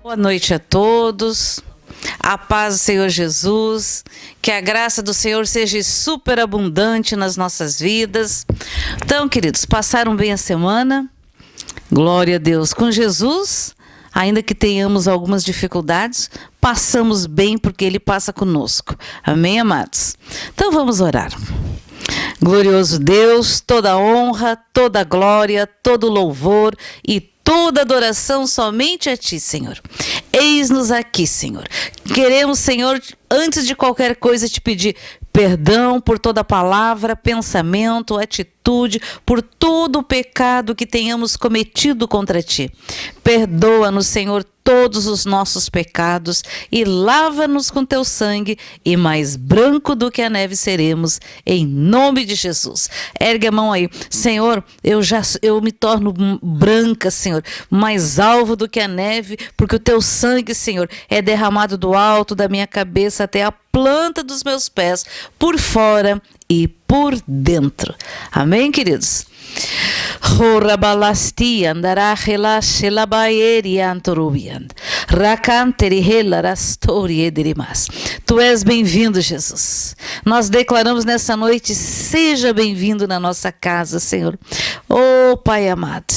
Boa noite a todos, a paz do Senhor Jesus, que a graça do Senhor seja superabundante nas nossas vidas. Então, queridos, passaram bem a semana? Glória a Deus. Com Jesus, ainda que tenhamos algumas dificuldades, passamos bem porque Ele passa conosco. Amém, amados? Então vamos orar. Glorioso Deus, toda honra, toda glória, todo louvor e toda adoração somente a Ti, Senhor. Eis-nos aqui, Senhor. Queremos, Senhor, antes de qualquer coisa, Te pedir perdão por toda palavra, pensamento, atitude, por todo o pecado que tenhamos cometido contra Ti. Perdoa-nos, Senhor, todos os nossos pecados e lava-nos com Teu sangue, e mais branco do que a neve seremos, em nome de Jesus. Ergue a mão aí. Senhor, eu me torno branca, Senhor, mais alvo do que a neve, porque o Teu sangue, Senhor, é derramado do alto da minha cabeça até a planta dos meus pés, por fora e por dentro. Amém, queridos? Tu és bem-vindo, Jesus. Nós declaramos nessa noite, seja bem-vindo na nossa casa, Senhor. Oh, Pai amado,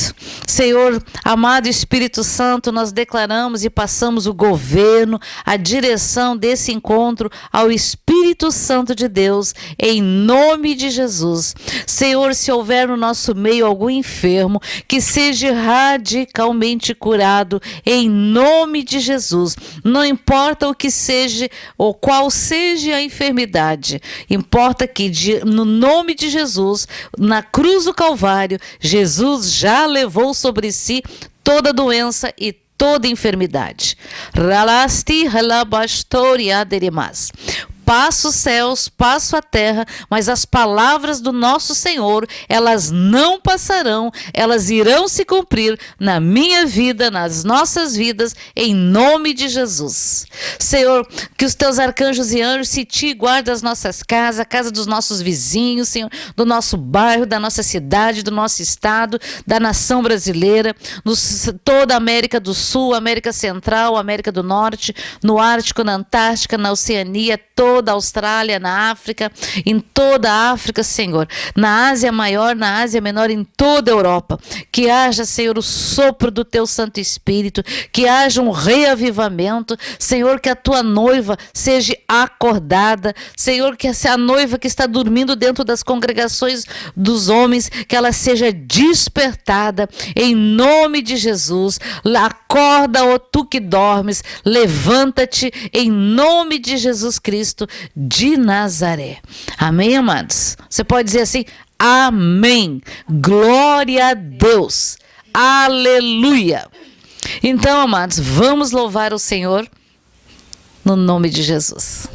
Senhor, amado Espírito Santo, nós declaramos e passamos o governo, a direção desse encontro ao Espírito Santo de Deus, em nome de Jesus. Senhor, se houver no nosso meio algum enfermo, que seja radicalmente curado, em nome de Jesus. Não importa o que seja, ou qual seja a enfermidade, importa que no nome de Jesus, na cruz do Calvário, Jesus já levou sobre si toda doença e toda enfermidade. Passo os céus, passo a terra, mas as palavras do nosso Senhor, elas não passarão, elas irão se cumprir na minha vida, nas nossas vidas, em nome de Jesus. Senhor, que os teus arcanjos e anjos se te guardem as nossas casas, a casa dos nossos vizinhos, Senhor, do nosso bairro, da nossa cidade, do nosso estado, da nação brasileira, toda a América do Sul, América Central, América do Norte, no Ártico, na Antártica, na Oceania, toda a Austrália, na África, em toda a África, Senhor, na Ásia Maior, na Ásia Menor, em toda a Europa. Que haja, Senhor, o sopro do Teu Santo Espírito, que haja um reavivamento, Senhor, que a Tua noiva seja acordada, Senhor, que a noiva que está dormindo dentro das congregações dos homens, que ela seja despertada, em nome de Jesus. Acorda, ó tu que dormes, levanta-te, em nome de Jesus Cristo de Nazaré. Amém, amados? Você pode dizer assim, amém, glória a Deus, aleluia. Então, amados, vamos louvar o Senhor no nome de Jesus.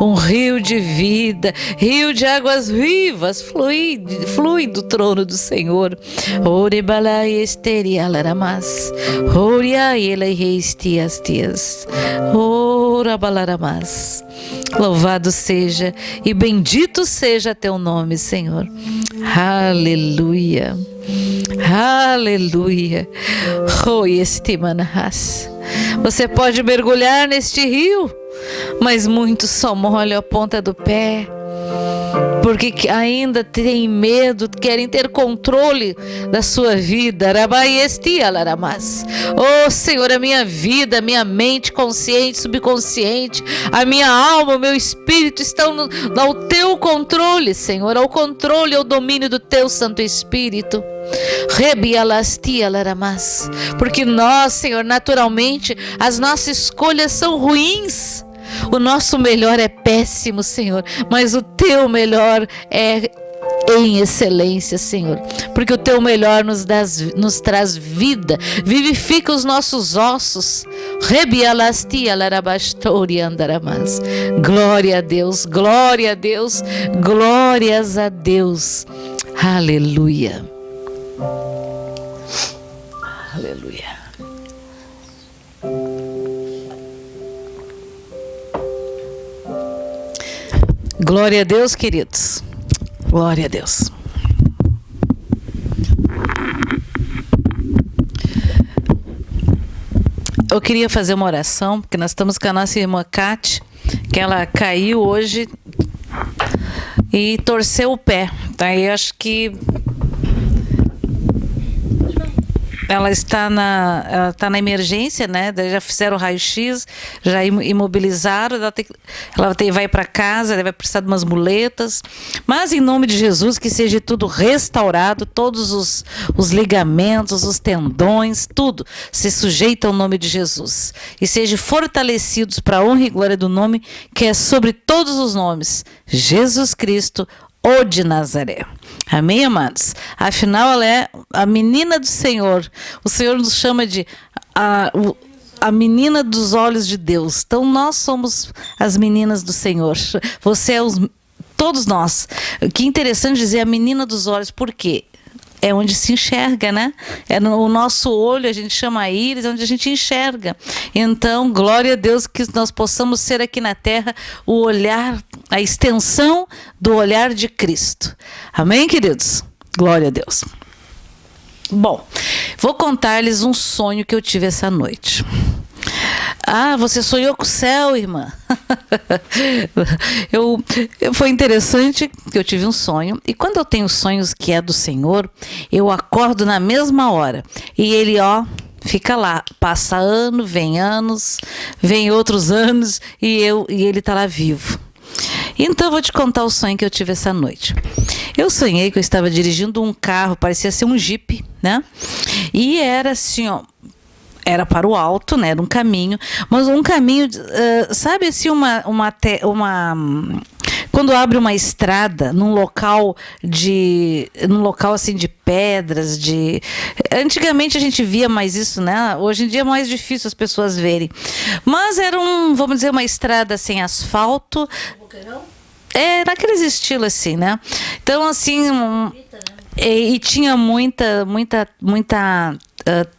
Um rio de vida, rio de águas vivas flui do trono do Senhor. Louvado seja e bendito seja teu nome, Senhor. Aleluia. Aleluia. Você pode mergulhar neste rio, mas muitos só molham a ponta do pé, porque ainda têm medo, querem ter controle da sua vida. Oh, Senhor, a minha vida, a minha mente consciente, subconsciente, a minha alma, o meu espírito estão ao Teu controle, Senhor, ao controle, ao domínio do Teu Santo Espírito. Porque nós, Senhor, naturalmente, as nossas escolhas são ruins. O nosso melhor é péssimo, Senhor, mas o Teu melhor é em excelência, Senhor, porque o Teu melhor nos traz vida, vivifica os nossos ossos. Glória a Deus, glória a Deus, glórias a Deus. Aleluia. Aleluia. Glória a Deus, queridos. Glória a Deus. Eu queria fazer uma oração, porque nós estamos com a nossa irmã Kate, que ela caiu hoje e torceu o pé. Daí acho que ela está na emergência, né? Daí já fizeram o raio-x, já imobilizaram, vai para casa, ela vai precisar de umas muletas. Mas em nome de Jesus, que seja tudo restaurado, todos os ligamentos, os tendões, tudo se sujeita ao nome de Jesus. E sejam fortalecidos para a honra e glória do nome que é sobre todos os nomes, Jesus Cristo, o de Nazaré. Amém, amados? Afinal, ela é a menina do Senhor. O Senhor nos chama de a menina dos olhos de Deus. Então, nós somos as meninas do Senhor. Você é todos nós. Que interessante dizer a menina dos olhos, por quê? É onde se enxerga, né? É no nosso olho, a gente chama íris, é onde a gente enxerga. Então, glória a Deus que nós possamos ser aqui na terra o olhar, a extensão do olhar de Cristo. Amém, queridos? Glória a Deus. Bom, vou contar-lhes um sonho que eu tive essa noite. Ah, você sonhou com o céu, irmã? Foi interessante que eu tive um sonho. E quando eu tenho sonhos que é do Senhor, eu acordo na mesma hora. E ele, fica lá. Passa ano, vem outros anos e ele está lá vivo. Então eu vou te contar o sonho que eu tive essa noite. Eu sonhei que eu estava dirigindo um carro, parecia ser um Jeep, né? E era assim, era para o alto, né? Era um caminho, mas um caminho, sabe assim, quando abre uma estrada num local assim de pedras, antigamente a gente via mais isso, né? Hoje em dia é mais difícil as pessoas verem. Mas era vamos dizer, uma estrada sem asfalto. É, naqueles estilos assim, né? Então, assim, e tinha muita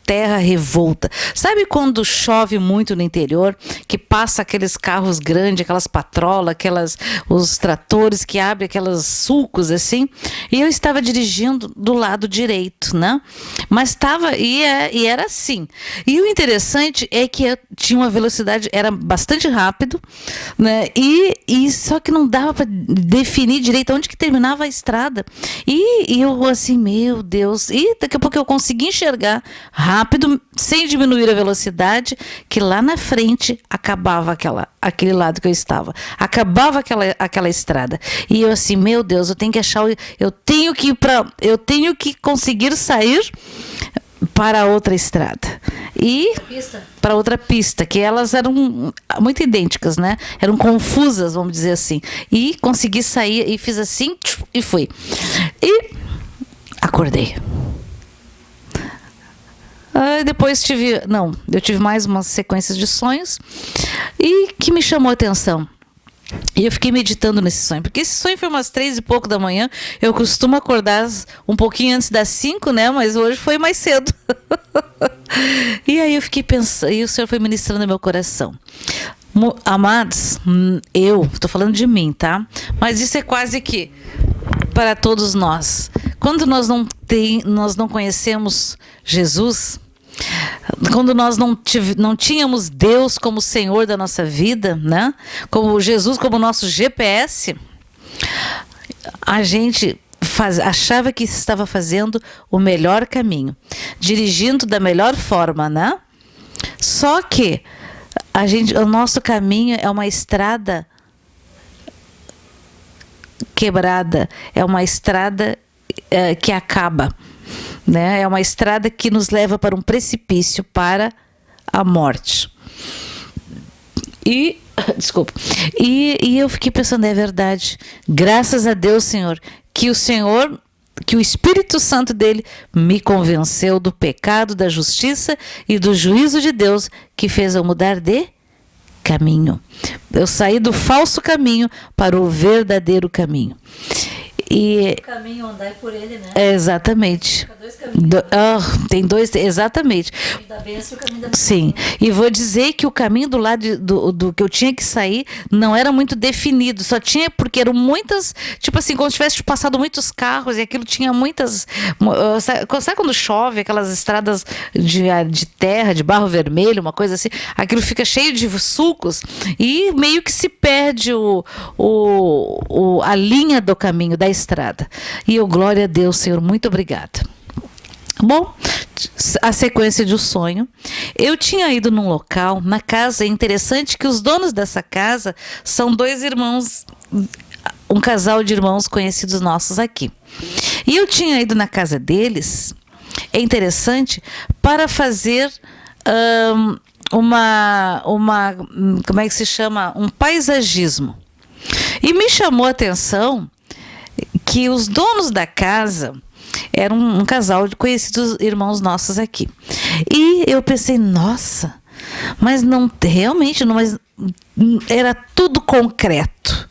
terra revolta. Sabe quando chove muito no interior, que passa aqueles carros grandes, aquelas patrolas, os tratores que abrem aqueles sulcos assim? E eu estava dirigindo do lado direito, né? Mas estava, e era assim. E o interessante é que eu tinha uma velocidade, era bastante rápido, né? E só que não dava para definir direito onde que terminava a estrada. E eu assim, meu Deus, e daqui a pouco eu consegui enxergar rápido, sem diminuir a velocidade, que lá na frente acabava aquele lado que eu estava. Acabava aquela estrada. E eu assim, meu Deus, eu tenho que achar, eu tenho que conseguir sair para outra estrada. E para outra pista, que elas eram muito idênticas, né? Eram confusas, vamos dizer assim. E consegui sair e fiz assim e fui. E acordei. Depois eu tive mais umas sequências de sonhos e que me chamou a atenção. E eu fiquei meditando nesse sonho, porque esse sonho foi umas 3 e pouco da manhã. Eu costumo acordar um pouquinho antes das 5, né? Mas hoje foi mais cedo. E aí eu fiquei pensando, e o Senhor foi ministrando no meu coração. Amados, eu estou falando de mim, tá? Mas isso é quase que para todos nós. Quando nós não conhecemos Jesus, quando nós não tínhamos Deus como Senhor da nossa vida, né? Como Jesus como nosso GPS, a gente achava que estava fazendo o melhor caminho, dirigindo da melhor forma, né? Só que o nosso caminho é uma estrada quebrada, é uma estrada que acaba, né? É uma estrada que nos leva para um precipício, para a morte. Desculpa. E eu fiquei pensando, é verdade. Graças a Deus, Senhor, que o Espírito Santo dele me convenceu do pecado, da justiça e do juízo de Deus, que fez eu mudar de caminho. Eu saí do falso caminho para o verdadeiro caminho. E o caminho andai por ele, né? exatamente. Dois caminhos. Tem dois, exatamente. O caminho da bênção e o caminho da Sim, e vou dizer que o caminho do lado do que eu tinha que sair não era muito definido, só tinha porque eram muitas, tipo assim, como se tivesse passado muitos carros e aquilo tinha muitas. Sabe quando chove, aquelas estradas de terra, de barro vermelho, uma coisa assim, aquilo fica cheio de sulcos e meio que se perde a linha do caminho, da estrada. E eu, glória a Deus, Senhor, muito obrigada. Bom, a sequência de um sonho. Eu tinha ido num local, na casa, é interessante que os donos dessa casa são dois irmãos, um casal de irmãos conhecidos nossos aqui. E eu tinha ido na casa deles, é interessante, para fazer como é que se chama? Um paisagismo. E me chamou a atenção que os donos da casa era um casal de conhecidos irmãos nossos aqui. E eu pensei, nossa, mas não, realmente, não, mas era tudo concreto.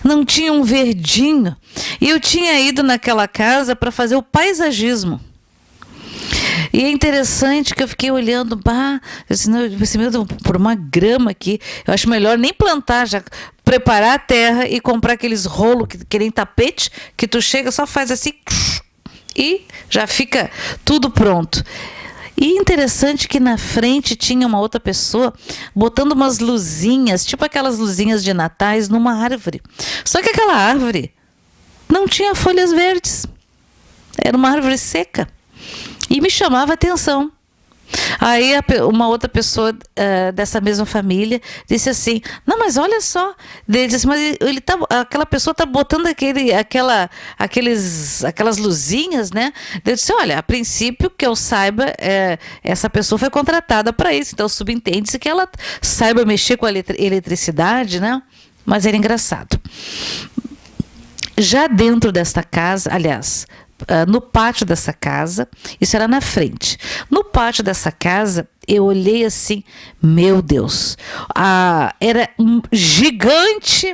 Não tinha um verdinho. E eu tinha ido naquela casa para fazer o paisagismo. E é interessante que eu fiquei olhando, eu pensei, meu Deus, por uma grama aqui, eu acho melhor nem plantar, já preparar a terra e comprar aqueles rolos que nem tapete, que tu chega, só faz assim e já fica tudo pronto. E interessante que na frente tinha uma outra pessoa botando umas luzinhas, tipo aquelas luzinhas de natais, numa árvore. Só que aquela árvore não tinha folhas verdes. Era uma árvore seca. E me chamava a atenção. Aí uma outra pessoa dessa mesma família disse assim, não, mas olha só, ele disse, mas aquela pessoa está botando aquelas luzinhas, né? Eu disse, olha, a princípio que eu saiba, essa pessoa foi contratada para isso, então subentende-se que ela saiba mexer com a eletricidade, né? Mas era engraçado. Já dentro desta casa, aliás, no pátio dessa casa, isso era na frente. No pátio dessa casa, eu olhei assim, meu Deus, era gigante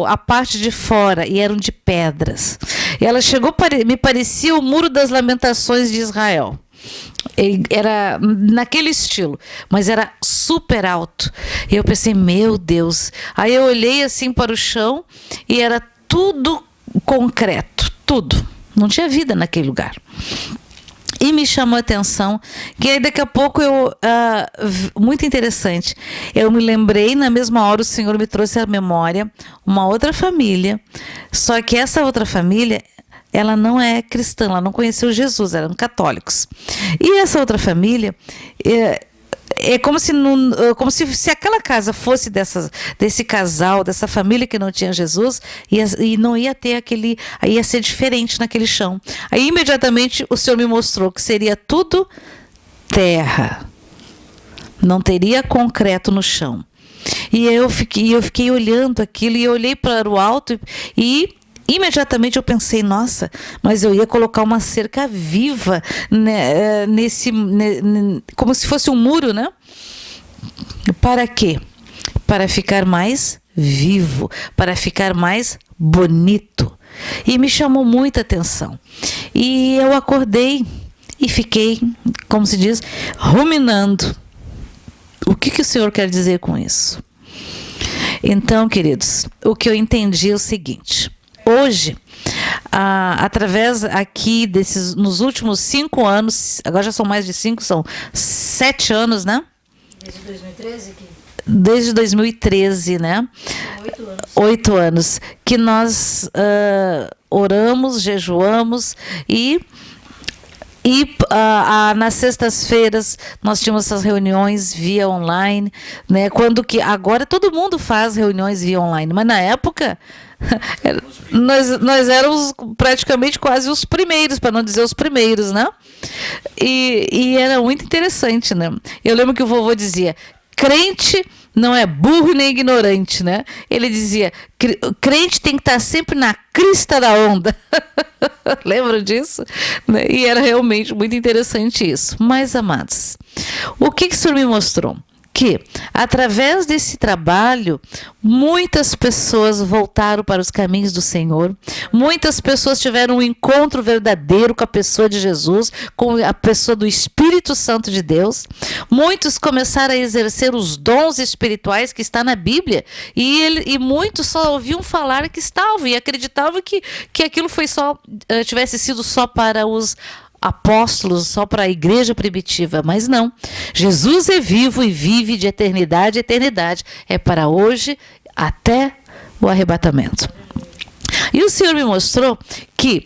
a parte de fora e eram de pedras. E ela chegou, me parecia o Muro das Lamentações de Israel. Era naquele estilo, mas era super alto. E eu pensei, meu Deus. Aí eu olhei assim para o chão e era tudo concreto, tudo. Não tinha vida naquele lugar. E me chamou a atenção que aí daqui a pouco muito interessante, eu me lembrei, na mesma hora o Senhor me trouxe à memória uma outra família, só que essa outra família, ela não é cristã, ela não conheceu Jesus, eram católicos. E essa outra família é como se aquela casa fosse desse casal, dessa família que não tinha Jesus, e não ia ter ia ser diferente naquele chão. Aí imediatamente o Senhor me mostrou que seria tudo terra, não teria concreto no chão. E eu fiquei olhando aquilo, e eu olhei para o alto e imediatamente eu pensei, nossa, mas eu ia colocar uma cerca viva, né, como se fosse um muro, né? Para quê? Para ficar mais vivo, para ficar mais bonito. E me chamou muita atenção. E eu acordei e fiquei, como se diz, ruminando. O que o Senhor quer dizer com isso? Então, queridos, o que eu entendi é o seguinte. Hoje, através aqui nos últimos 5 anos, agora já são mais de 5, são 7 anos, né? Desde 2013 aqui? Desde 2013, né? 8 anos. 8 anos. Que nós oramos, jejuamos e nas sextas-feiras nós tínhamos essas reuniões via online, né? Agora todo mundo faz reuniões via online, mas na época nós éramos praticamente quase os primeiros, para não dizer os primeiros, né? E era muito interessante, né? Eu lembro que o vovô dizia, crente não é burro nem ignorante, né? Ele dizia, crente tem que estar sempre na crista da onda. Lembram disso? E era realmente muito interessante isso. Mas, amados, o que o Senhor me mostrou? que, através desse trabalho, muitas pessoas voltaram para os caminhos do Senhor, muitas pessoas tiveram um encontro verdadeiro com a pessoa de Jesus, com a pessoa do Espírito Santo de Deus, muitos começaram a exercer os dons espirituais que está na Bíblia, e muitos só ouviam falar que estavam, e acreditavam que aquilo foi só, tivesse sido só para os apóstolos, só para a igreja primitiva, mas não. Jesus é vivo e vive de eternidade a eternidade. É para hoje até o arrebatamento. E o Senhor me mostrou que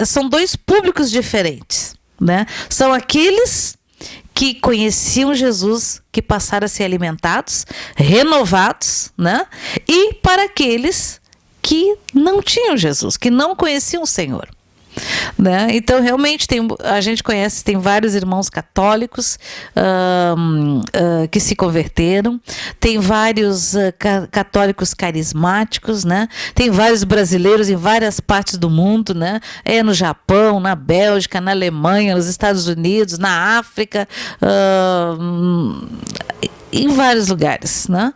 são dois públicos diferentes, né? São aqueles que conheciam Jesus, que passaram a ser alimentados, renovados, né? E para aqueles que não tinham Jesus, que não conheciam o Senhor. Né? Então realmente a gente conhece, tem vários irmãos católicos que se converteram, tem vários católicos carismáticos, né? Tem vários brasileiros em várias partes do mundo, né? No Japão, na Bélgica, na Alemanha, nos Estados Unidos, na África, em vários lugares, né?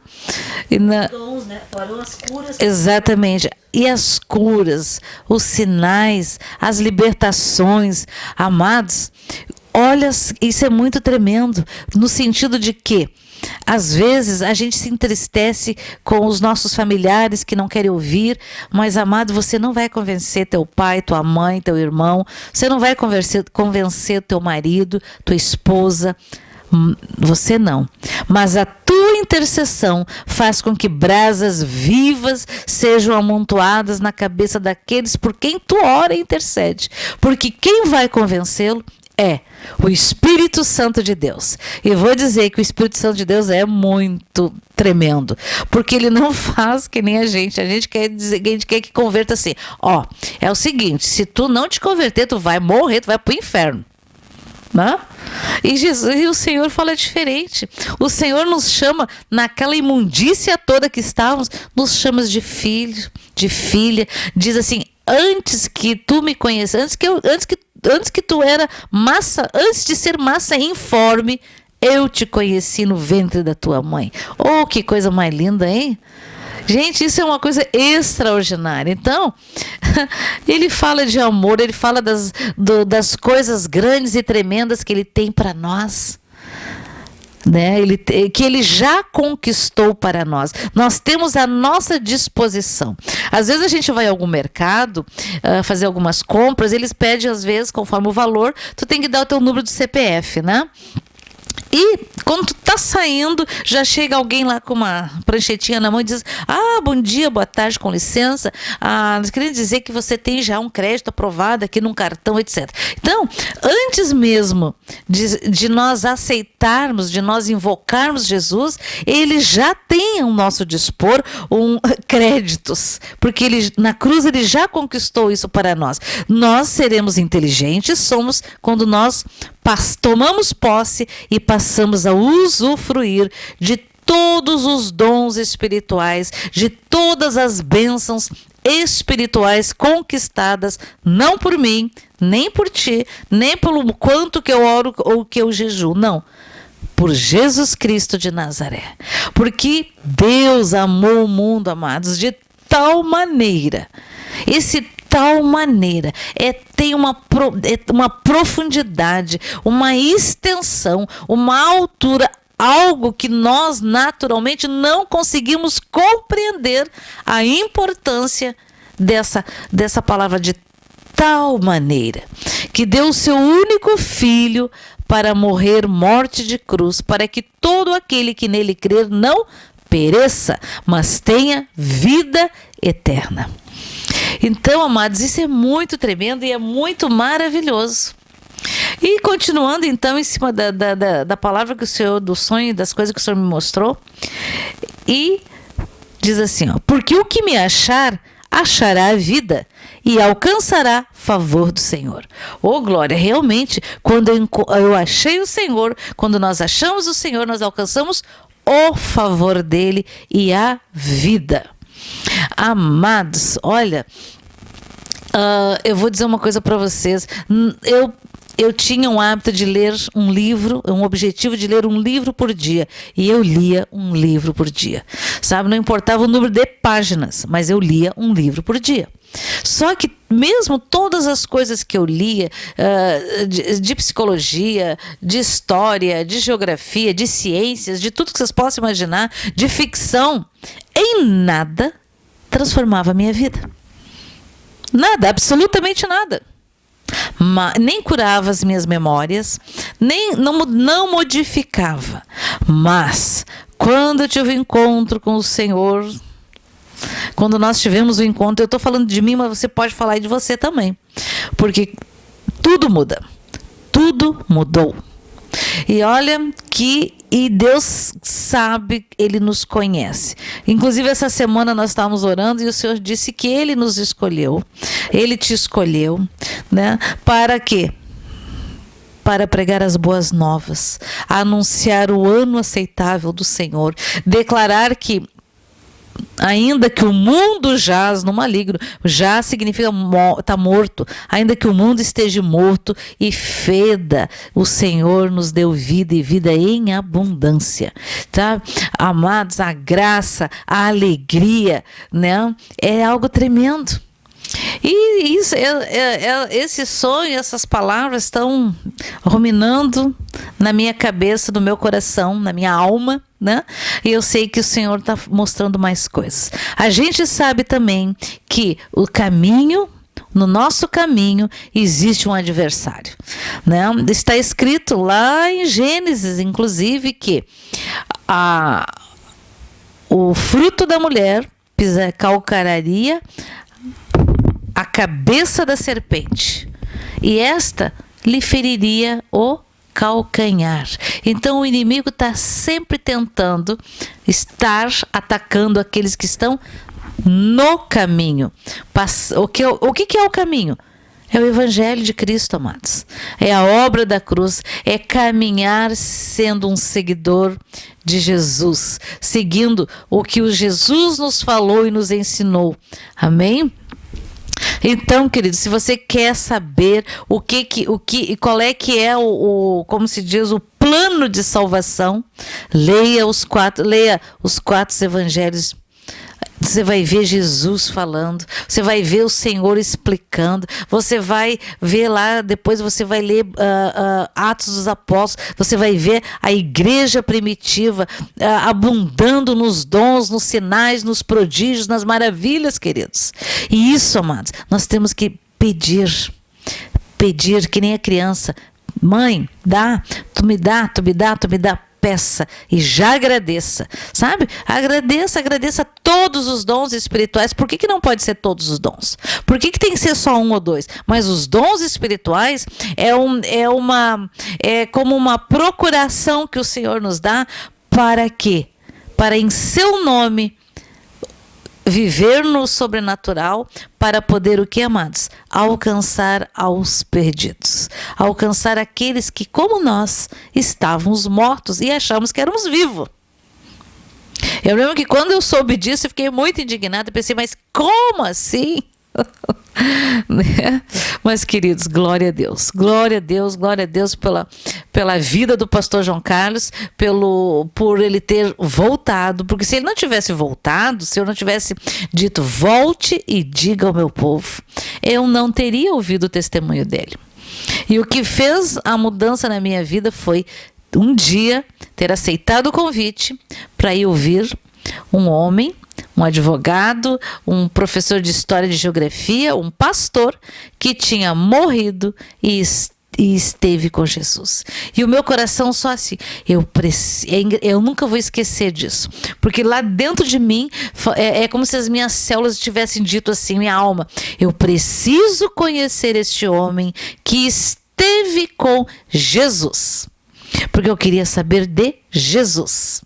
Dons, né? Foram as curas. Exatamente. E as curas, os sinais, as libertações, amados, olha, isso é muito tremendo, no sentido de que, às vezes, a gente se entristece com os nossos familiares que não querem ouvir, mas, amado, você não vai convencer teu pai, tua mãe, teu irmão, você não vai convencer teu marido, tua esposa, você não, mas a tua intercessão faz com que brasas vivas sejam amontoadas na cabeça daqueles por quem tu ora e intercede, porque quem vai convencê-lo é o Espírito Santo de Deus. E vou dizer que o Espírito Santo de Deus é muito tremendo, porque ele não faz que nem a gente quer dizer, a gente quer que converta assim, é o seguinte, se tu não te converter, tu vai morrer, tu vai pro inferno. Né? E o Senhor fala diferente. O Senhor nos chama, naquela imundícia toda que estávamos, nos chama de filho, de filha. Diz assim: antes que tu me conheças, antes que tu era massa, antes de ser massa informe, eu te conheci no ventre da tua mãe. Oh, que coisa mais linda, hein? Gente, isso é uma coisa extraordinária. Então, ele fala de amor, ele fala das coisas grandes e tremendas que ele tem para nós. Né? Que ele já conquistou para nós. Nós temos à nossa disposição. Às vezes a gente vai a algum mercado fazer algumas compras, eles pedem, às vezes, conforme o valor, tu tem que dar o teu número do CPF, né? E quando tu tá saindo, já chega alguém lá com uma pranchetinha na mão e diz: bom dia, boa tarde, com licença, nós queremos dizer que você tem já um crédito aprovado aqui num cartão, etc. Então, antes mesmo de nós aceitarmos, de nós invocarmos Jesus, ele já tem ao nosso dispor créditos, porque na cruz ele já conquistou isso para nós. Nós seremos inteligentes, somos quando nós tomamos posse e passamos a usufruir de todos os dons espirituais, de todas as bênçãos espirituais conquistadas, não por mim, nem por ti, nem pelo quanto que eu oro ou que eu jejuo, não. Por Jesus Cristo de Nazaré. Porque Deus amou o mundo, amados, de tal maneira, tal maneira, tem uma profundidade, uma extensão, uma altura, algo que nós naturalmente não conseguimos compreender a importância dessa palavra, de tal maneira, que deu o seu único filho para morrer morte de cruz, para que todo aquele que nele crer não pereça, mas tenha vida eterna. Então, amados, isso é muito tremendo e é muito maravilhoso. E continuando, então, em cima da palavra que o Senhor, do sonho, das coisas que o Senhor me mostrou, e diz assim, porque o que me achar, achará a vida e alcançará favor do Senhor. Oh, glória, realmente, quando eu achei o Senhor, quando nós achamos o Senhor, nós alcançamos o favor dele e a vida. Amados, olha, eu vou dizer uma coisa para vocês. eu tinha um hábito de ler um livro, um objetivo de ler um livro por dia. E eu lia um livro por dia. Sabe, não importava o número de páginas, mas eu lia um livro por dia. Só que mesmo todas as coisas que eu lia, de psicologia, de história, de geografia, de ciências, de tudo que vocês possam imaginar, de ficção, em nada transformava a minha vida. Nada, absolutamente nada. Nem curava as minhas memórias, não modificava. Mas quando eu tive um encontro com o Senhor, quando nós tivemos o encontro, eu estou falando de mim, mas você pode falar de você também. Porque tudo muda. Tudo mudou. E olha que Deus sabe, Ele nos conhece. Inclusive essa semana nós estávamos orando e o Senhor disse que Ele nos escolheu. Ele te escolheu, né? Para quê? Para pregar as boas novas, anunciar o ano aceitável do Senhor, declarar que ainda que o mundo jaz no maligno, já significa está morto, ainda que o mundo esteja morto e feda, o Senhor nos deu vida e vida em abundância, tá? Amados, a graça, a alegria, né? É algo tremendo. E isso, esse sonho, essas palavras estão ruminando na minha cabeça, no meu coração, na minha alma, né? E eu sei que o Senhor está mostrando mais coisas. A gente sabe também que o caminho, no nosso caminho, existe um adversário, né? Está escrito lá em Gênesis, inclusive, que o fruto da mulher calcararia a cabeça da serpente, e esta lhe feriria o calcanhar. Então o inimigo está sempre tentando estar atacando aqueles que estão no caminho. O que é o caminho? É o Evangelho de Cristo, amados. É a obra da cruz, é caminhar sendo um seguidor de Jesus, seguindo o que o Jesus nos falou e nos ensinou. Amém? Então, querido, se você quer saber qual é que é como se diz, o plano de salvação, leia os quatro evangelhos. Você vai ver Jesus falando, você vai ver o Senhor explicando, você vai ver lá, depois você vai ler Atos dos Apóstolos, você vai ver a igreja primitiva abundando nos dons, nos sinais, nos prodígios, nas maravilhas, queridos. E isso, amados, nós temos que pedir que nem a criança. Mãe, tu me dá. Peça e já agradeça, sabe? Agradeça todos os dons espirituais. Por que não pode ser todos os dons? Por que tem que ser só um ou dois? Mas os dons espirituais é como uma procuração que o Senhor nos dá. Para quê? Para em seu nome viver no sobrenatural, para poder o que, amados? Alcançar aos perdidos. Alcançar aqueles que, como nós, estávamos mortos e achamos que éramos vivos. Eu lembro que quando eu soube disso, eu fiquei muito indignada. Pensei, mas como assim? Mas, queridos, glória a Deus pela vida do pastor João Carlos, por ele ter voltado, porque se ele não tivesse voltado, se eu não tivesse dito volte e diga ao meu povo, eu não teria ouvido o testemunho dele. E o que fez a mudança na minha vida foi um dia ter aceitado o convite para ir ouvir um homem, um advogado, um professor de história e de geografia, um pastor que tinha morrido e esteve com Jesus. E o meu coração só assim, eu nunca vou esquecer disso, porque lá dentro de mim é como se as minhas células tivessem dito assim, minha alma, eu preciso conhecer este homem que esteve com Jesus, porque eu queria saber de Jesus.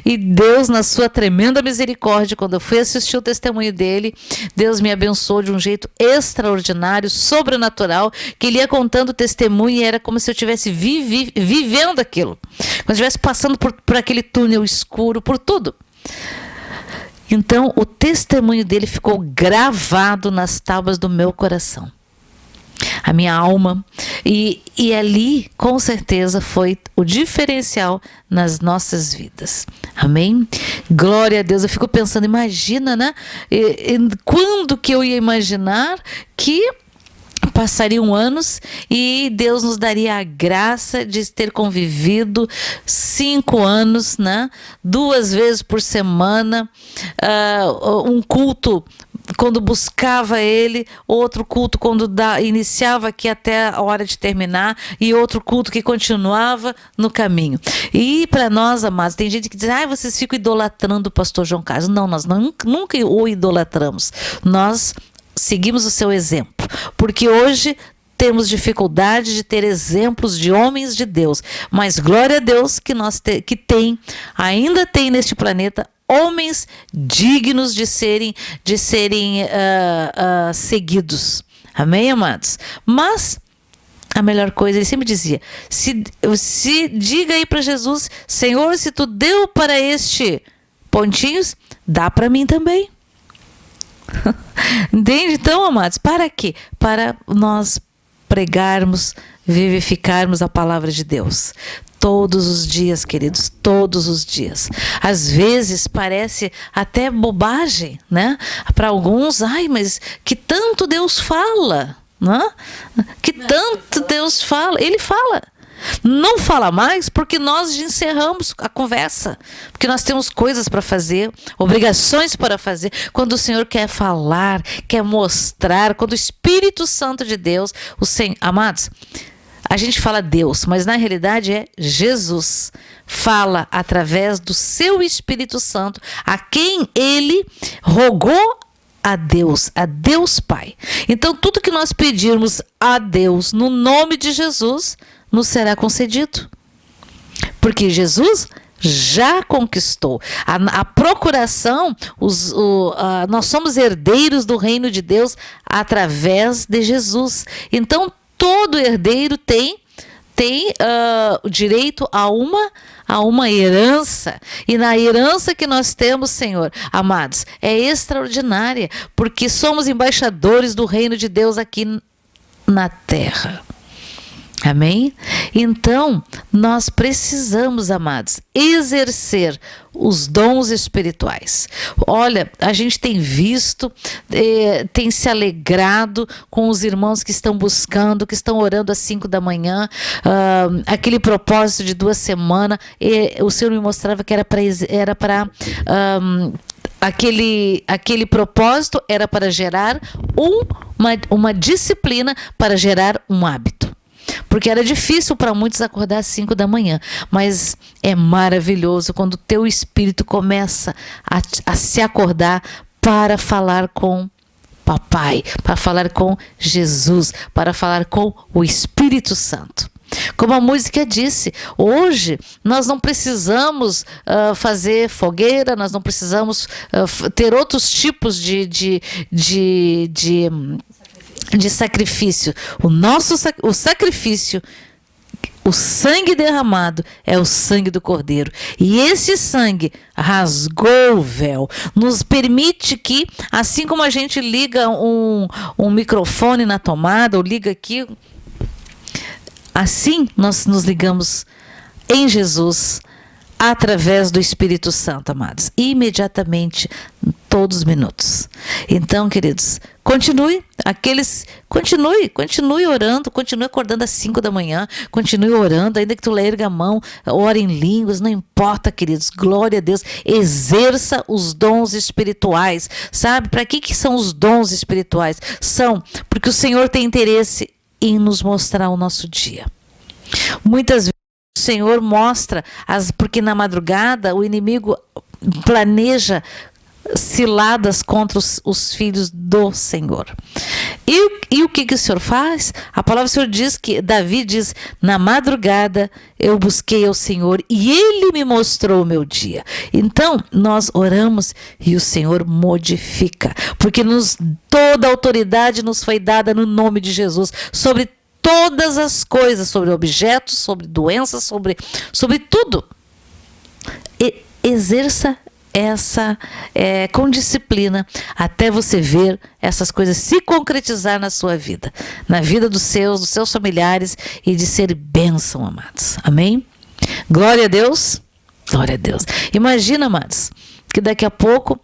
E Deus, na sua tremenda misericórdia, quando eu fui assistir o testemunho dele, Deus me abençoou de um jeito extraordinário, sobrenatural, que ele ia contando o testemunho e era como se eu estivesse vivendo aquilo, como se eu estivesse passando por aquele túnel escuro, por tudo. Então o testemunho dele ficou gravado nas tábuas do meu coração. a minha alma. E ali, com certeza, foi o diferencial nas nossas vidas. Amém? Glória a Deus. Eu fico pensando, imagina, né? Quando que eu ia imaginar que passariam anos e Deus nos daria a graça de ter convivido 5 anos, né? 2 vezes por semana, um culto quando buscava Ele, outro culto quando iniciava aqui até a hora de terminar, e outro culto que continuava no caminho. E para nós, amados, tem gente que diz, vocês ficam idolatrando o pastor João Carlos. Não, nós nunca o idolatramos. Nós seguimos o seu exemplo, porque hoje temos dificuldade de ter exemplos de homens de Deus, mas glória a Deus que ainda tem neste planeta homens dignos de serem seguidos. Amém, amados? Mas a melhor coisa, ele sempre dizia, se diga aí para Jesus, Senhor, se tu deu para este pontinhos, dá para mim também. Entende? Então, amados, para quê? Para nós pregarmos, vivificarmos a palavra de Deus. Todos os dias, queridos, todos os dias. Às vezes parece até bobagem, né? Para alguns, mas que tanto Deus fala, né? Que tanto Deus fala. Ele fala. Não fala mais porque nós encerramos a conversa, porque nós temos coisas para fazer, obrigações para fazer. Quando o Senhor quer falar, quer mostrar, quando o Espírito Santo de Deus, amados, a gente fala Deus, mas na realidade é Jesus, fala através do seu Espírito Santo, a quem ele rogou a Deus Pai. Então tudo que nós pedirmos a Deus no nome de Jesus nos será concedido, porque Jesus já conquistou. A procuração, nós somos herdeiros do reino de Deus através de Jesus. Então todo herdeiro tem o direito a uma herança, e na herança que nós temos, Senhor, amados, é extraordinária, porque somos embaixadores do reino de Deus aqui na terra. Amém? Então, nós precisamos, amados, exercer os dons espirituais. Olha, a gente tem visto, tem se alegrado com os irmãos que estão buscando, que estão orando às 5 da manhã, aquele propósito de 2 semanas, o Senhor me mostrava que era para aquele propósito era para gerar uma disciplina, para gerar um hábito. Porque era difícil para muitos acordar às 5 da manhã, mas é maravilhoso quando o teu espírito começa a se acordar para falar com Papai, para falar com Jesus, para falar com o Espírito Santo. Como a música disse, hoje nós não precisamos fazer fogueira, nós não precisamos ter outros tipos de sacrifício. O sacrifício, o sangue derramado é o sangue do Cordeiro. E esse sangue rasgou o véu. Nos permite que, assim como a gente liga um microfone na tomada, ou liga aqui, assim nós nos ligamos em Jesus, através do Espírito Santo, amados, imediatamente, todos os minutos. Então, queridos, continue orando, continue acordando às 5 da manhã, continue orando, ainda que tu erga a mão, ore em línguas, não importa, queridos, glória a Deus, exerça os dons espirituais, sabe? Para que são os dons espirituais? São porque o Senhor tem interesse em nos mostrar o nosso dia. Muitas vezes o Senhor mostra, porque na madrugada o inimigo planeja ciladas contra os filhos do Senhor. E o que o Senhor faz? A palavra do Senhor diz que, Davi diz, na madrugada eu busquei ao Senhor e Ele me mostrou o meu dia. Então, nós oramos e o Senhor modifica, porque toda a autoridade nos foi dada no nome de Jesus, sobre todas as coisas, sobre objetos, sobre doenças, sobre tudo. Exerça com disciplina, até você ver essas coisas se concretizar na sua vida, na vida dos seus familiares, e de ser bênção, amados. Amém? Glória a Deus. Glória a Deus. Imagina, amados, que daqui a pouco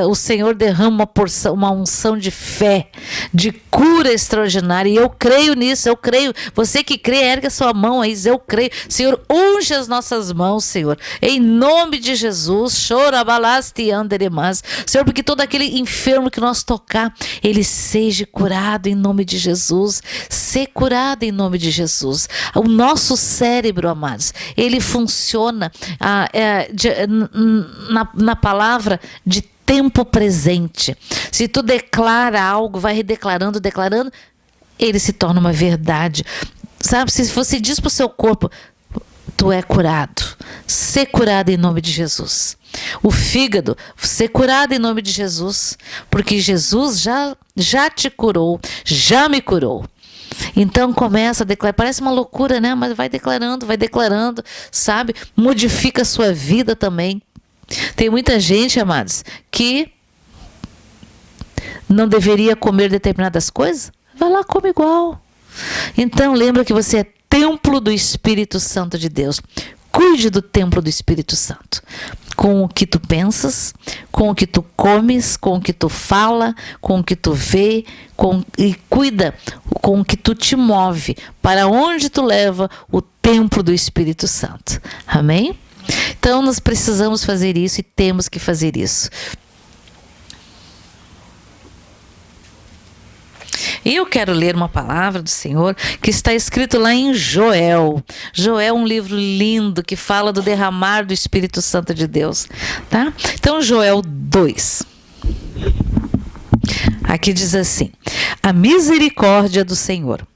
o Senhor derrama uma unção de fé, de cura extraordinária, e eu creio nisso, eu creio. Você que crê, ergue a sua mão aí, eu creio. Senhor, unge as nossas mãos, Senhor, em nome de Jesus. Chorabalasti anderemas, Senhor, porque todo aquele enfermo que nós tocar, ele seja curado em nome de Jesus. Ser curado em nome de Jesus. O nosso cérebro, amados, ele funciona na palavra de tempo presente. Se tu declara algo, vai declarando, ele se torna uma verdade. Sabe, se você diz para o seu corpo, tu é curado, ser curado em nome de Jesus. O fígado, ser curado em nome de Jesus, porque Jesus já te curou, já me curou. Então começa a declarar, parece uma loucura, né? Mas vai declarando, sabe? Modifica a sua vida também. Tem muita gente, amados, que não deveria comer determinadas coisas, vai lá, come igual. Então lembra que você é templo do Espírito Santo de Deus. Cuide do templo do Espírito Santo. Com o que tu pensas, com o que tu comes, com o que tu fala, com o que tu vê, e cuida com o que tu te move, para onde tu leva o templo do Espírito Santo. Amém? Então nós precisamos fazer isso e temos que fazer isso. E eu quero ler uma palavra do Senhor que está escrito lá em Joel. Joel é um livro lindo que fala do derramar do Espírito Santo de Deus, tá? Então Joel 2. Aqui diz assim: a misericórdia do Senhor.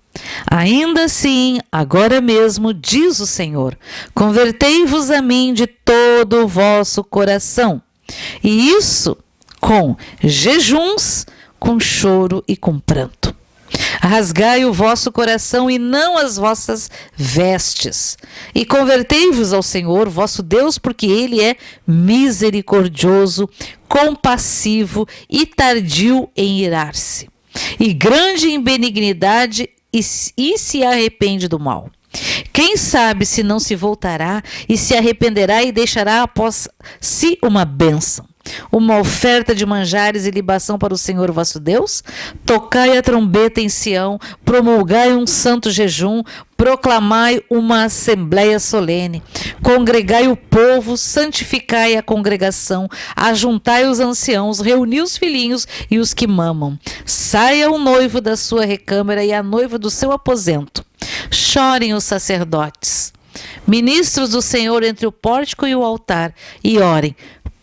Ainda assim, agora mesmo, diz o Senhor, convertei-vos a mim de todo o vosso coração, e isso com jejuns, com choro e com pranto. Rasgai o vosso coração e não as vossas vestes, e convertei-vos ao Senhor vosso Deus, porque Ele é misericordioso, compassivo e tardio em irar-se, e grande em benignidade, e se arrepende do mal. Quem sabe se não se voltará e se arrependerá e deixará após si uma bênção, uma oferta de manjares e libação para o Senhor vosso Deus? Tocai a trombeta em Sião, promulgai um santo jejum, proclamai uma assembleia solene, congregai o povo, santificai a congregação, ajuntai os anciãos, reuni os filhinhos e os que mamam. Saia o noivo da sua recâmara e a noiva do seu aposento. Chorem os sacerdotes, ministros do Senhor entre o pórtico e o altar, e orem.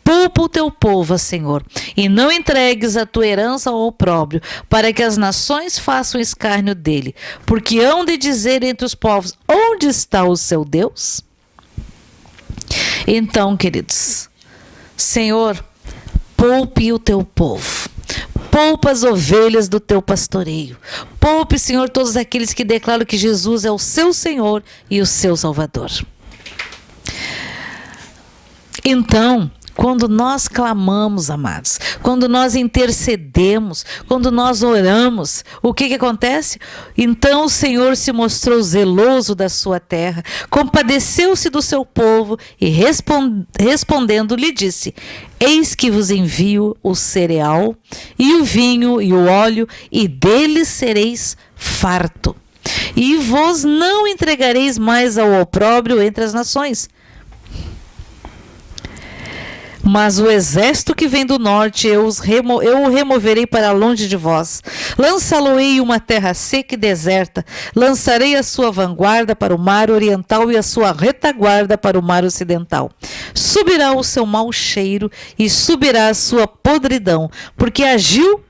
Poupa o teu povo, Senhor, e não entregues a tua herança ao opróbrio, para que as nações façam escárnio dele, porque hão de dizer entre os povos, onde está o seu Deus? Então, queridos, Senhor, poupe o teu povo, poupa as ovelhas do teu pastoreio, poupe, Senhor, todos aqueles que declaram que Jesus é o seu Senhor e o seu Salvador. Então, quando nós clamamos, amados, quando nós intercedemos, quando nós oramos, o que acontece? Então o Senhor se mostrou zeloso da sua terra, compadeceu-se do seu povo e respondendo lhe disse: eis que vos envio o cereal e o vinho e o óleo, e deles sereis farto. E vos não entregareis mais ao opróbrio entre as nações. Mas o exército que vem do norte, eu o removerei para longe de vós. Lançá-lo-ei em uma terra seca e deserta. Lançarei a sua vanguarda para o mar oriental e a sua retaguarda para o mar ocidental. Subirá o seu mau cheiro e subirá a sua podridão, porque agiu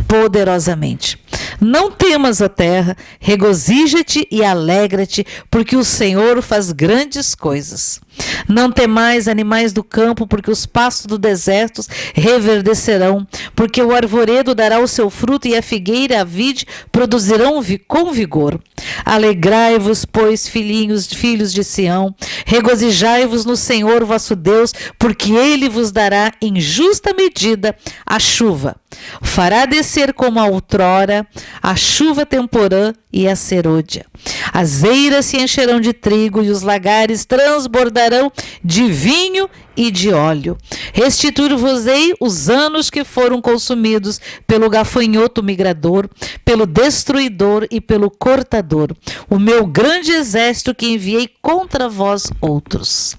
poderosamente. Não temas, ó terra, regozija-te e alegra-te, porque o Senhor faz grandes coisas. Não temais, animais do campo, porque os pastos do deserto reverdecerão, porque o arvoredo dará o seu fruto e a figueira e a vide produzirão com vigor. Alegrai-vos, pois, filhos de Sião, regozijai-vos no Senhor vosso Deus, porque ele vos dará em justa medida a chuva. Fará descer como a outrora a chuva temporã e a serôdia. As eiras se encherão de trigo e os lagares transbordarão de vinho e de óleo. Restituir-vos-ei os anos que foram consumidos pelo gafanhoto migrador, pelo destruidor e pelo cortador, o meu grande exército que enviei contra vós outros.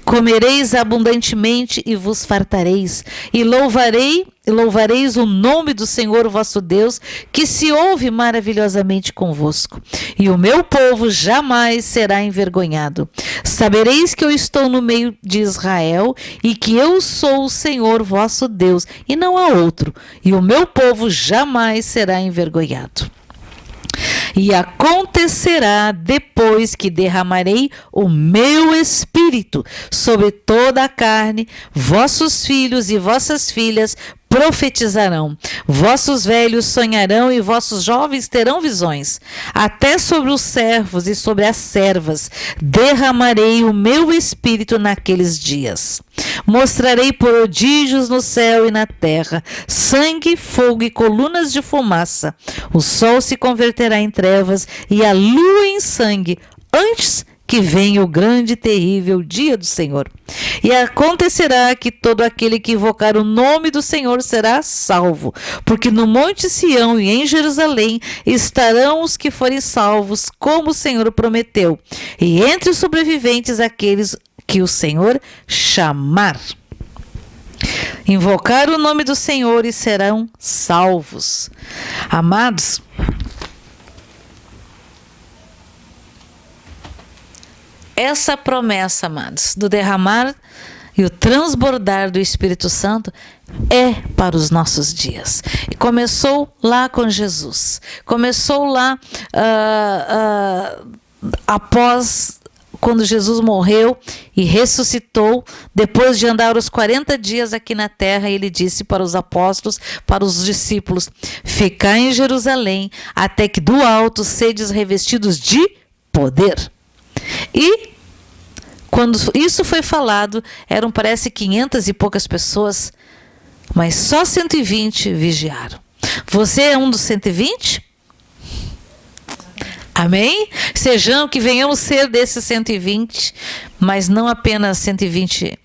Comereis abundantemente e vos fartareis, e louvareis o nome do Senhor vosso Deus, que se ouve maravilhosamente convosco. E o meu povo jamais será envergonhado. Sabereis que eu estou no meio de Israel, e que eu sou o Senhor vosso Deus, e não há outro. E o meu povo jamais será envergonhado. E acontecerá depois que derramarei o meu espírito sobre toda a carne, vossos filhos e vossas filhas profetizarão, vossos velhos sonharão e vossos jovens terão visões. Até sobre os servos e sobre as servas derramarei o meu espírito naqueles dias. Mostrarei prodígios no céu e na terra, sangue, fogo e colunas de fumaça. O sol se converterá em trevas e a lua em sangue, antes que venha o grande e terrível dia do Senhor. E acontecerá que todo aquele que invocar o nome do Senhor será salvo, porque no monte Sião e em Jerusalém estarão os que forem salvos, como o Senhor prometeu, e entre os sobreviventes aqueles que o Senhor chamar. Invocar o nome do Senhor e serão salvos. Amados, essa promessa, amados, do derramar e o transbordar do Espírito Santo é para os nossos dias. E começou lá com Jesus. Começou lá após quando Jesus morreu e ressuscitou, depois de andar os 40 dias aqui na terra, ele disse para os apóstolos, para os discípulos: ficai em Jerusalém, até que do alto sedes revestidos de poder. E quando isso foi falado, eram parece 500 e poucas pessoas, mas só 120 vigiaram. Você é um dos 120? Amém? Sejam que venhamos ser desses 120, mas não apenas 120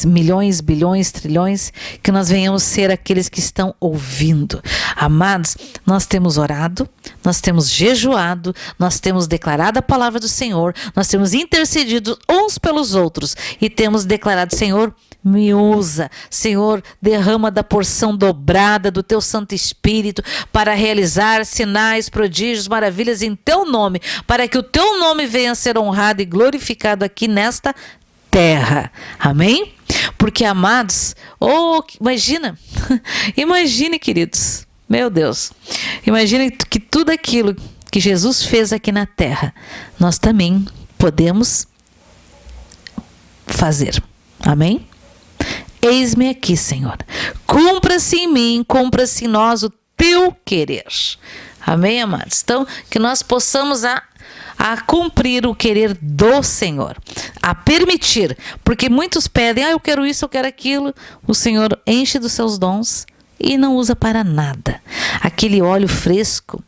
milhões, bilhões, trilhões, que nós venhamos ser aqueles que estão ouvindo. Amados, nós temos orado, nós temos jejuado, nós temos declarado a palavra do Senhor, nós temos intercedido uns pelos outros e temos declarado: Senhor, me usa, Senhor, derrama da porção dobrada do Teu Santo Espírito para realizar sinais, prodígios, maravilhas em Teu nome, para que o Teu nome venha a ser honrado e glorificado aqui nesta terra. Amém? Porque, amados, imagine, queridos, meu Deus, imagine que tudo aquilo que Jesus fez aqui na terra, nós também podemos fazer. Amém? Eis-me aqui, Senhor. Cumpra-se em mim, cumpra-se em nós o Teu querer. Amém, amados? Então, que nós possamos a cumprir o querer do Senhor, a permitir, porque muitos pedem: eu quero isso, eu quero aquilo. O Senhor enche dos seus dons e não usa para nada. Aquele óleo fresco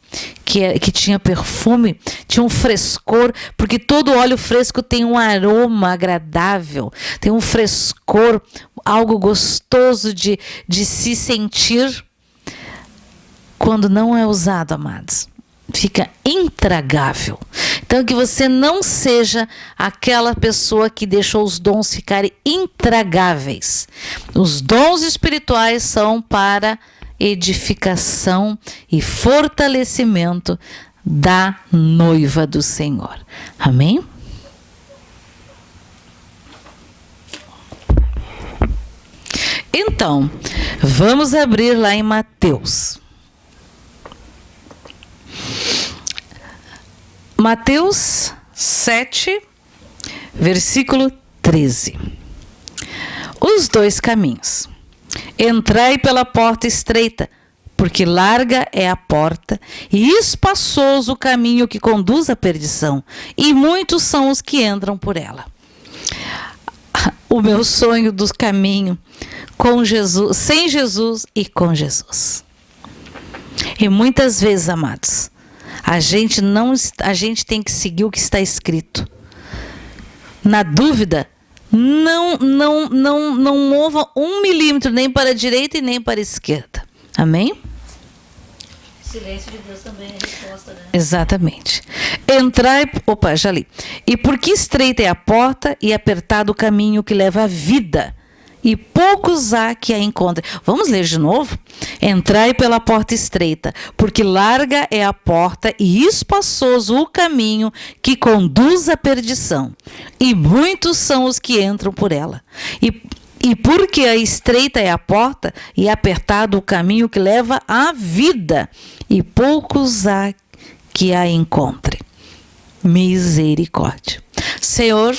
que tinha perfume, tinha um frescor, porque todo óleo fresco tem um aroma agradável, tem um frescor, algo gostoso de se sentir. Quando não é usado, amados, fica intragável. Então, que você não seja aquela pessoa que deixou os dons ficarem intragáveis. Os dons espirituais são para edificação e fortalecimento da noiva do Senhor. Amém? Então, vamos abrir lá em Mateus. Mateus 7, versículo 13. Os dois caminhos. Entrai pela porta estreita, porque larga é a porta e espaçoso o caminho que conduz à perdição, e muitos são os que entram por ela. O meu sonho do caminho com Jesus, sem Jesus e com Jesus. E muitas vezes, amados, a gente tem que seguir o que está escrito. Na dúvida, não mova 1 milímetro nem para a direita e nem para a esquerda. Amém? O silêncio de Deus também é resposta, né? Exatamente. Entrai, já li. E porque estreita é a porta e apertado o caminho que leva à vida, e poucos há que a encontrem. Vamos ler de novo? Entrai pela porta estreita, porque larga é a porta e espaçoso o caminho que conduz à perdição, e muitos são os que entram por ela. E porque a estreita é a porta e apertado o caminho que leva à vida, e poucos há que a encontrem. Misericórdia. Senhor,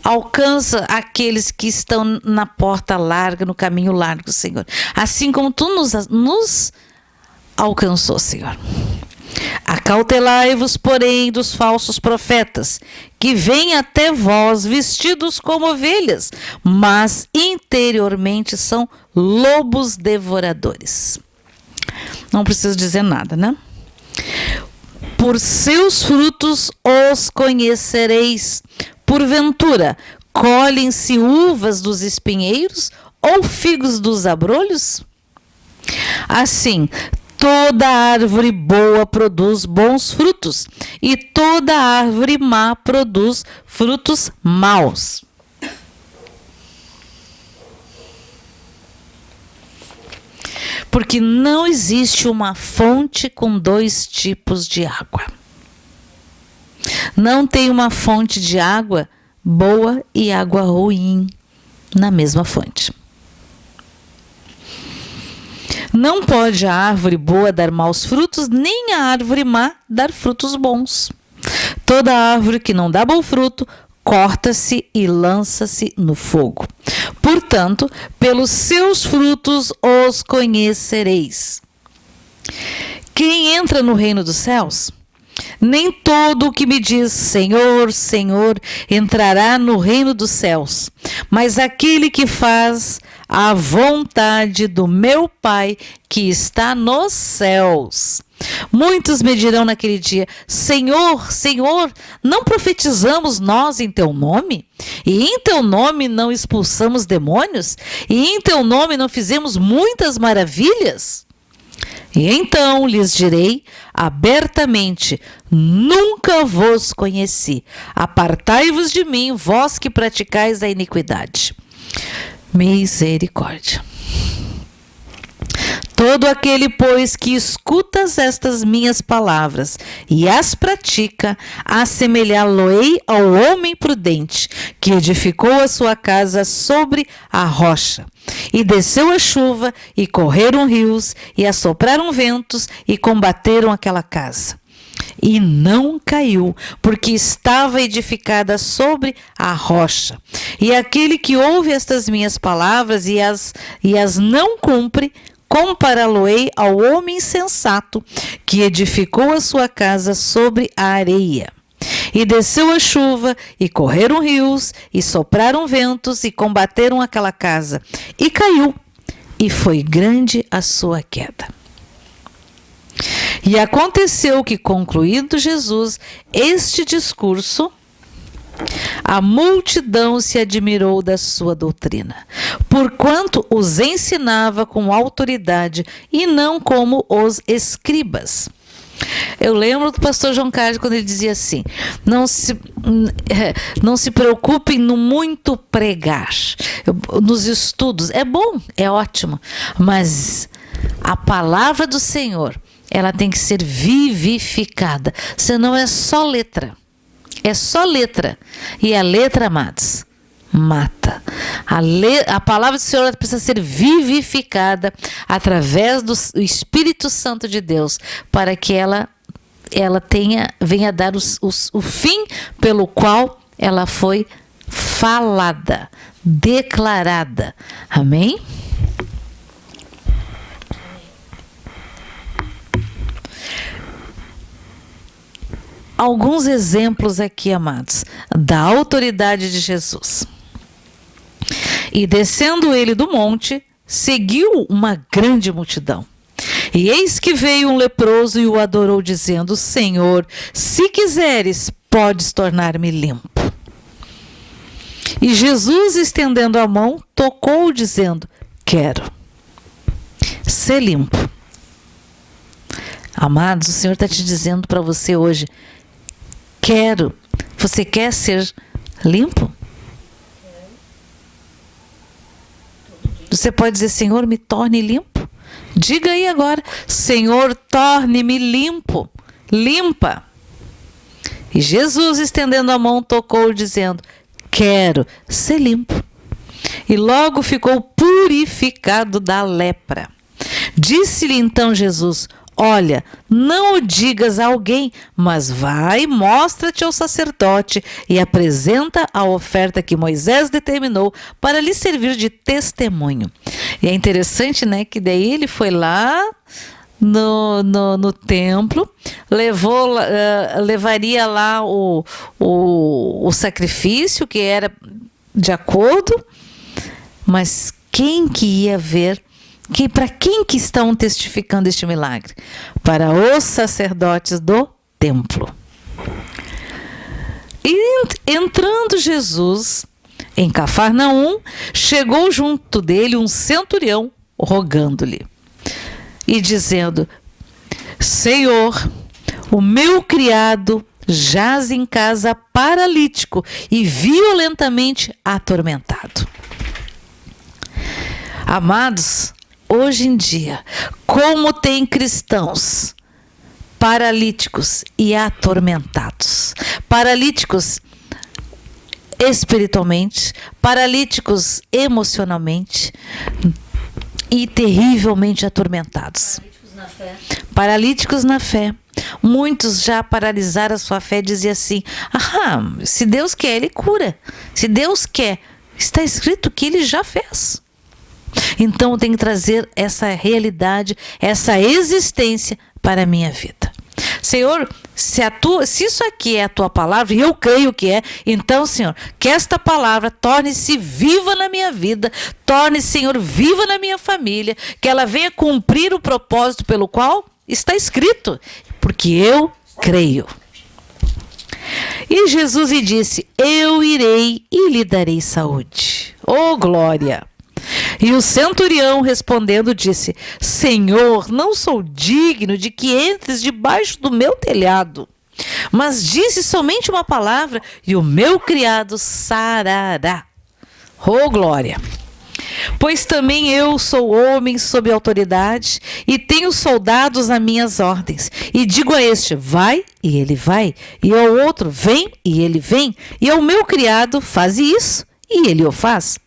alcança aqueles que estão na porta larga, no caminho largo, Senhor. Assim como Tu nos alcançou, Senhor. Acautelai-vos, porém, dos falsos profetas, que vêm até vós vestidos como ovelhas, mas interiormente são lobos devoradores. Não preciso dizer nada, né? Por seus frutos os conhecereis. Porventura, colhem-se uvas dos espinheiros ou figos dos abrolhos? Assim, toda árvore boa produz bons frutos, e toda árvore má produz frutos maus. Porque não existe uma fonte com 2 tipos de água. Não tem uma fonte de água boa e água ruim na mesma fonte. Não pode a árvore boa dar maus frutos, nem a árvore má dar frutos bons. Toda árvore que não dá bom fruto, corta-se e lança-se no fogo. Portanto, pelos seus frutos os conhecereis. Quem entra no reino dos céus? Nem todo o que me diz Senhor, Senhor entrará no reino dos céus, mas aquele que faz a vontade do meu Pai que está nos céus. Muitos me dirão naquele dia: Senhor, Senhor, não profetizamos nós em teu nome? E em teu nome não expulsamos demônios? E em teu nome não fizemos muitas maravilhas? E então lhes direi abertamente: nunca vos conheci. Apartai-vos de mim, vós que praticais a iniquidade. Misericórdia. Todo aquele, pois, que escutas estas minhas palavras e as pratica, assemelhá-lo-ei ao homem prudente, que edificou a sua casa sobre a rocha. E desceu a chuva, e correram rios, e assopraram ventos, e combateram aquela casa. E não caiu, porque estava edificada sobre a rocha. E aquele que ouve estas minhas palavras e as não cumpre, compará-lo-ei ao homem insensato, que edificou a sua casa sobre a areia. E desceu a chuva, e correram rios, e sopraram ventos, e combateram aquela casa. E caiu, e foi grande a sua queda. E aconteceu que, concluído Jesus este discurso, a multidão se admirou da sua doutrina, porquanto os ensinava com autoridade e não como os escribas. Eu lembro do pastor João Carlos quando ele dizia assim: não se preocupem no muito pregar, nos estudos. É bom, é ótimo, mas a palavra do Senhor, ela tem que ser vivificada, senão é só letra. É só letra. E a letra, amados, mata. A palavra do Senhor precisa ser vivificada através do Espírito Santo de Deus, para que ela venha dar o fim pelo qual ela foi falada, declarada. Amém? Alguns exemplos aqui, amados, da autoridade de Jesus. E descendo ele do monte, seguiu uma grande multidão. E eis que veio um leproso e o adorou, dizendo: Senhor, se quiseres, podes tornar-me limpo. E Jesus, estendendo a mão, tocou-o, dizendo: Quero ser limpo. Amados, o Senhor está te dizendo para você hoje: quero. Você quer ser limpo? Você pode dizer: Senhor, me torne limpo. Diga aí agora: Senhor, torne-me limpo, limpa. E Jesus, estendendo a mão, tocou, dizendo: Quero ser limpo. E logo ficou purificado da lepra. Disse-lhe então Jesus: Olha, não o digas a alguém, mas vai, mostra-te ao sacerdote e apresenta a oferta que Moisés determinou para lhe servir de testemunho. E é interessante, né, que daí ele foi lá no templo, levaria lá o sacrifício, que era de acordo, mas quem que ia ver? Para quem que estão testificando este milagre? Para os sacerdotes do templo. E entrando Jesus em Cafarnaum, chegou junto dele um centurião, rogando-lhe e dizendo: Senhor, o meu criado jaz em casa paralítico e violentamente atormentado. Amados, hoje em dia, como tem cristãos paralíticos e atormentados, paralíticos espiritualmente, paralíticos emocionalmente e terrivelmente atormentados. Paralíticos na fé. Paralíticos na fé. Muitos já paralisaram a sua fé e diziam assim: se Deus quer, Ele cura. Se Deus quer, está escrito que Ele já fez. Então eu tenho que trazer essa realidade, essa existência para a minha vida. Senhor, se isso aqui é a tua palavra, e eu creio que é, então, Senhor, que esta palavra torne-se viva na minha vida, torne-se, Senhor, viva na minha família, que ela venha cumprir o propósito pelo qual está escrito, porque eu creio. E Jesus lhe disse: Eu irei e lhe darei saúde. Oh, glória! E o centurião, respondendo, disse: Senhor, não sou digno de que entres debaixo do meu telhado, mas disse somente uma palavra e o meu criado sarará. Oh, glória! Pois também eu sou homem sob autoridade e tenho soldados às minhas ordens. E digo a este: vai, e ele vai. E ao outro: vem, e ele vem. E ao meu criado: faze isso, e ele o faz.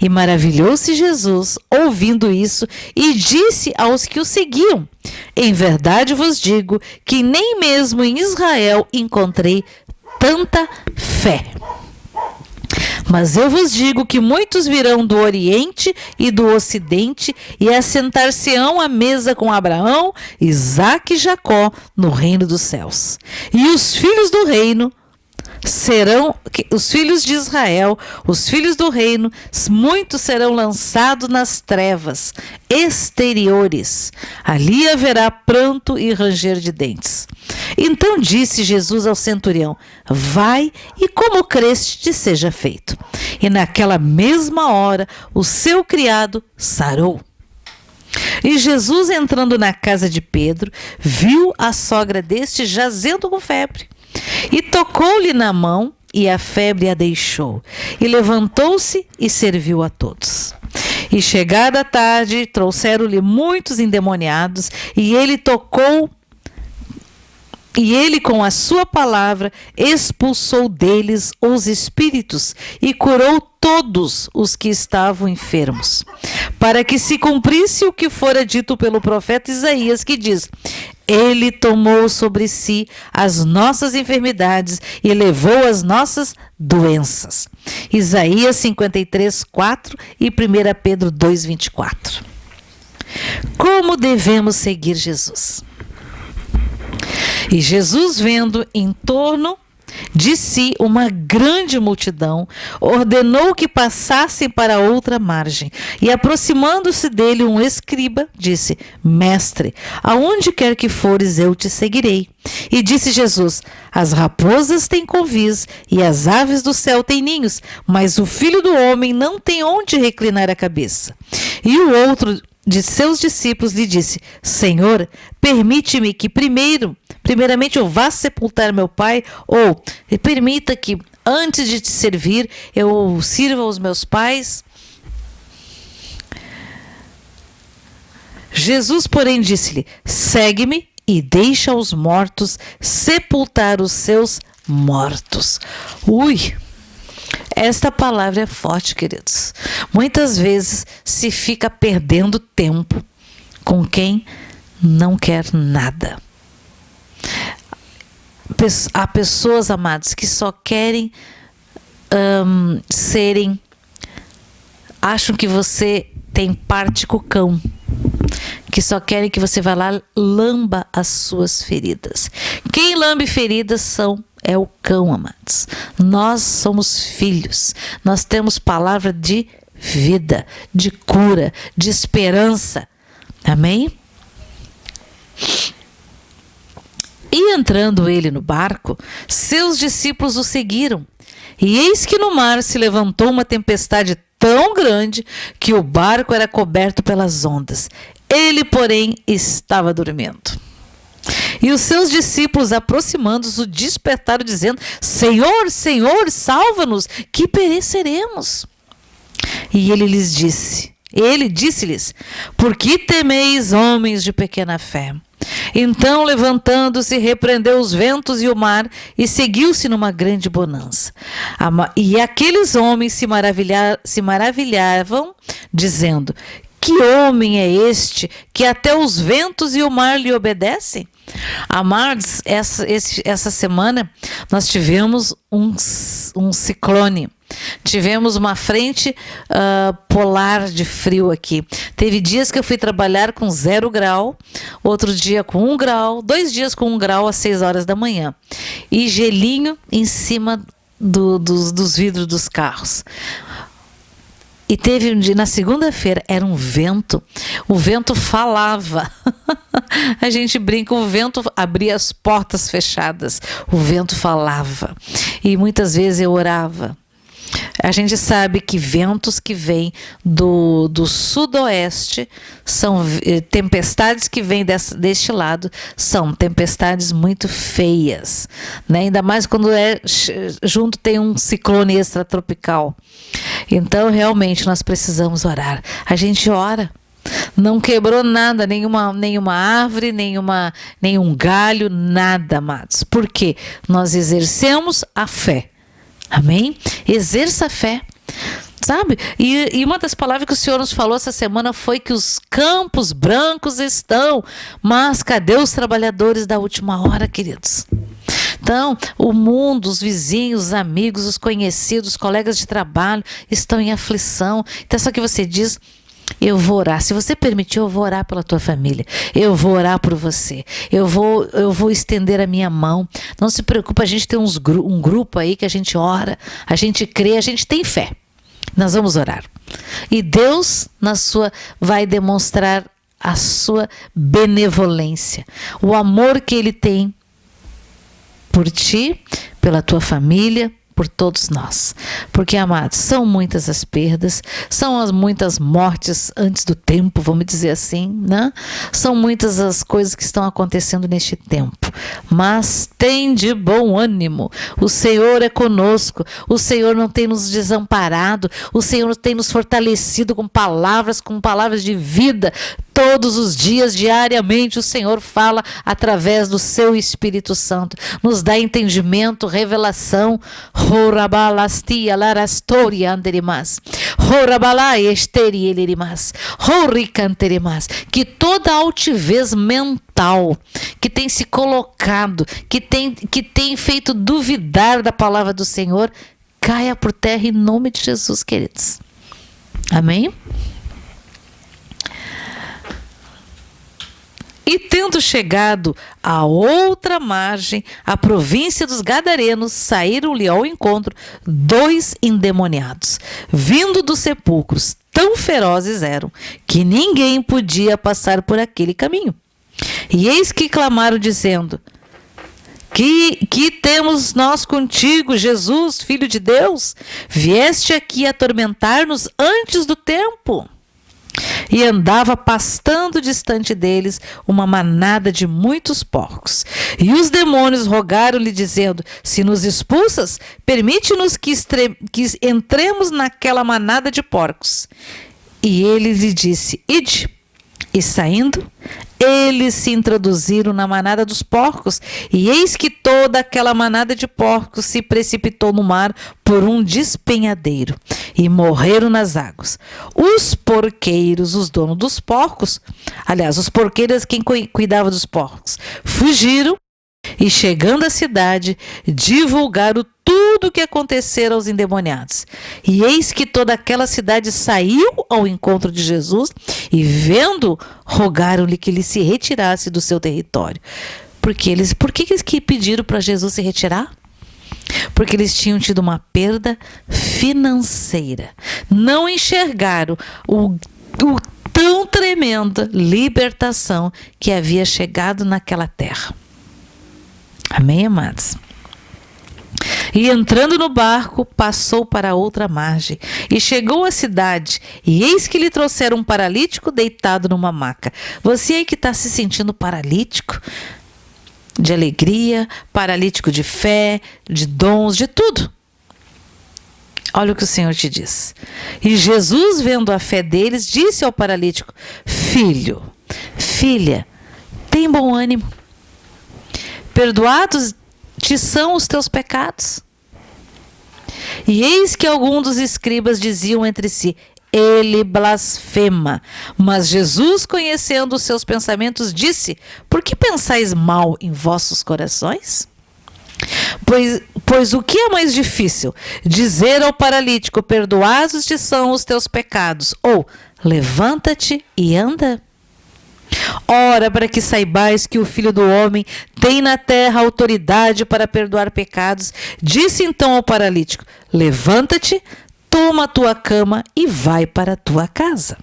E maravilhou-se Jesus ouvindo isso e disse aos que o seguiam: Em verdade vos digo que nem mesmo em Israel encontrei tanta fé. Mas eu vos digo que muitos virão do Oriente e do Ocidente e assentar-se-ão à mesa com Abraão, Isaque e Jacó no reino dos céus. E os filhos do reino serão, os filhos de Israel, os filhos do reino, muitos serão lançados nas trevas exteriores. Ali haverá pranto e ranger de dentes. Então disse Jesus ao centurião: vai, e como creste te seja feito. E naquela mesma hora o seu criado sarou. E Jesus, entrando na casa de Pedro, viu a sogra deste jazendo com febre. E tocou-lhe na mão, e a febre a deixou. E levantou-se e serviu a todos. E chegada a tarde, trouxeram-lhe muitos endemoniados, e ele com a sua palavra expulsou deles os espíritos e curou todos os que estavam enfermos, para que se cumprisse o que fora dito pelo profeta Isaías, que diz: Ele tomou sobre si as nossas enfermidades e levou as nossas doenças. Isaías 53, 4 e 1 Pedro 2, 24. Como devemos seguir Jesus? E Jesus, vendo em torno de si uma grande multidão, ordenou que passassem para outra margem. E aproximando-se dele um escriba, disse: Mestre, aonde quer que fores, eu te seguirei. E disse Jesus: As raposas têm covis e as aves do céu têm ninhos, mas o Filho do Homem não tem onde reclinar a cabeça. E o outro de seus discípulos lhe disse: Senhor, permite-me que primeiramente eu vá sepultar meu pai, ou permita que antes de te servir eu sirva aos meus pais. Jesus, porém, disse-lhe: Segue-me e deixa os mortos sepultar os seus mortos. Ui! Esta palavra é forte, queridos. Muitas vezes se fica perdendo tempo com quem não quer nada. Há pessoas, amados, que só querem acham que você tem parte com o cão, que só querem que você vá lá lamba as suas feridas. Quem lambe feridas é o cão, amados. Nós somos filhos. Nós temos palavra de vida, de cura, de esperança. Amém? E entrando ele no barco, seus discípulos o seguiram. E eis que no mar se levantou uma tempestade tão grande que o barco era coberto pelas ondas. Ele, porém, estava dormindo. E os seus discípulos, aproximando-os, o despertaram, dizendo: Senhor, Senhor, salva-nos, que pereceremos. E ele disse-lhes: Por que temeis, homens de pequena fé? Então, levantando-se, repreendeu os ventos e o mar, e seguiu-se numa grande bonança. E aqueles homens se maravilhavam, dizendo: Que homem é este, que até os ventos e o mar lhe obedecem? Amados, essa semana nós tivemos um ciclone. Tivemos uma frente polar de frio aqui. Teve dias que eu fui trabalhar com 0 grau, outro dia com 1 grau, 2 dias com 1 grau às 6 horas da manhã. E gelinho em cima dos vidros dos carros. E teve um dia, na segunda-feira, era um vento. O vento falava. A gente brinca, o vento abria as portas fechadas. O vento falava. E muitas vezes eu orava. A gente sabe que ventos que vêm do sudoeste são tempestades que vêm deste lado, são tempestades muito feias, né? Ainda mais quando junto tem um ciclone extratropical. Então realmente nós precisamos orar. A gente ora. Não quebrou nada, nenhuma árvore, nenhum galho, nada, amados. Por quê? Nós exercemos a fé. Amém? Exerça a fé, sabe? E uma das palavras que o Senhor nos falou essa semana foi que os campos brancos estão, mas cadê os trabalhadores da última hora, queridos? Então, o mundo, os vizinhos, os amigos, os conhecidos, os colegas de trabalho estão em aflição. Então, só que você diz: eu vou orar. Se você permitir, eu vou orar pela tua família. Eu vou orar por você. Eu vou estender a minha mão. Não se preocupe, a gente tem um grupo aí que a gente ora, a gente crê, a gente tem fé. Nós vamos orar. E Deus, vai demonstrar a sua benevolência, o amor que Ele tem por ti, pela tua família, por todos nós. Porque, amados, são muitas as perdas, são muitas mortes antes do tempo, vamos dizer assim, né? São muitas as coisas que estão acontecendo neste tempo. Mas tem de bom ânimo. O Senhor é conosco. O Senhor não tem nos desamparado. O Senhor tem nos fortalecido com palavras de vida. Todos os dias, diariamente, o Senhor fala através do seu Espírito Santo. Nos dá entendimento, revelação. Horabalastia larastoria anderimas. Horabala esteri elerimas. Horicanterimas. Que toda altivez mental que tem se colocado, que tem feito duvidar da palavra do Senhor, caia por terra em nome de Jesus, queridos. Amém? E tendo chegado à outra margem, a província dos Gadarenos, saíram-lhe ao encontro 2 endemoniados, vindo dos sepulcros. Tão ferozes eram, que ninguém podia passar por aquele caminho. E eis que clamaram, dizendo: Que temos nós contigo, Jesus, Filho de Deus? Vieste aqui atormentar-nos antes do tempo. E andava pastando distante deles uma manada de muitos porcos. E os demônios rogaram-lhe, dizendo: Se nos expulsas, permite-nos que entremos naquela manada de porcos. E ele lhe disse: Ide. E saindo, eles se introduziram na manada dos porcos, e eis que toda aquela manada de porcos se precipitou no mar por um despenhadeiro, e morreram nas águas. Os porqueiros, os donos dos porcos, aliás, os porqueiros, quem cuidava dos porcos, fugiram, e chegando à cidade, divulgaram tudo o que acontecera aos endemoniados. E eis que toda aquela cidade saiu ao encontro de Jesus, e vendo, rogaram-lhe que ele se retirasse do seu território. Por que eles pediram para Jesus se retirar? Porque eles tinham tido uma perda financeira. Não enxergaram o tão tremenda libertação que havia chegado naquela terra. Amém, amados? E entrando no barco, passou para a outra margem, e chegou à cidade, e eis que lhe trouxeram um paralítico deitado numa maca. Você aí que está se sentindo paralítico, de alegria, paralítico de fé, de dons, de tudo. Olha o que o Senhor te diz. E Jesus, vendo a fé deles, disse ao paralítico: Filho, filha, tem bom ânimo. Perdoados te são os teus pecados. E eis que alguns dos escribas diziam entre si: Ele blasfema. Mas Jesus, conhecendo os seus pensamentos, disse: Por que pensais mal em vossos corações? Pois o que é mais difícil? Dizer ao paralítico: Perdoados te são os teus pecados, ou levanta-te e anda? Ora, para que saibais que o Filho do Homem tem na terra autoridade para perdoar pecados, disse então ao paralítico: Levanta-te, toma a tua cama e vai para a tua casa.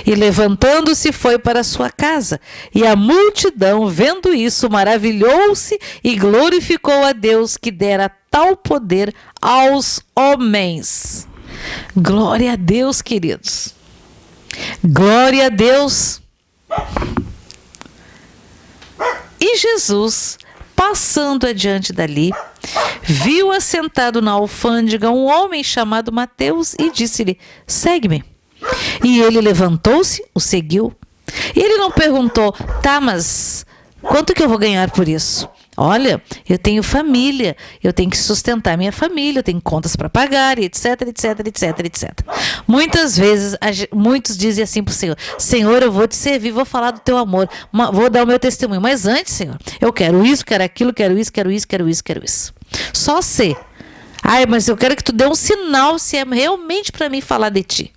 E levantando-se foi para a sua casa. E a multidão, vendo isso, maravilhou-se e glorificou a Deus que dera tal poder aos homens. Glória a Deus, queridos. Glória a Deus. E Jesus, passando adiante dali, viu assentado na alfândega um homem chamado Mateus e disse-lhe: Segue-me. E ele levantou-se, o seguiu. E ele não perguntou: Tá, mas quanto que eu vou ganhar por isso? Olha, eu tenho família, eu tenho que sustentar minha família, eu tenho contas para pagar, etc, etc, etc, etc. Muitas vezes, muitos dizem assim para o Senhor: Senhor, eu vou te servir, vou falar do teu amor, vou dar o meu testemunho. Mas antes, Senhor, eu quero isso, quero aquilo, quero isso, quero isso, quero isso, quero isso. Só ser. Ai, mas eu quero que tu dê um sinal se é realmente para mim falar de ti.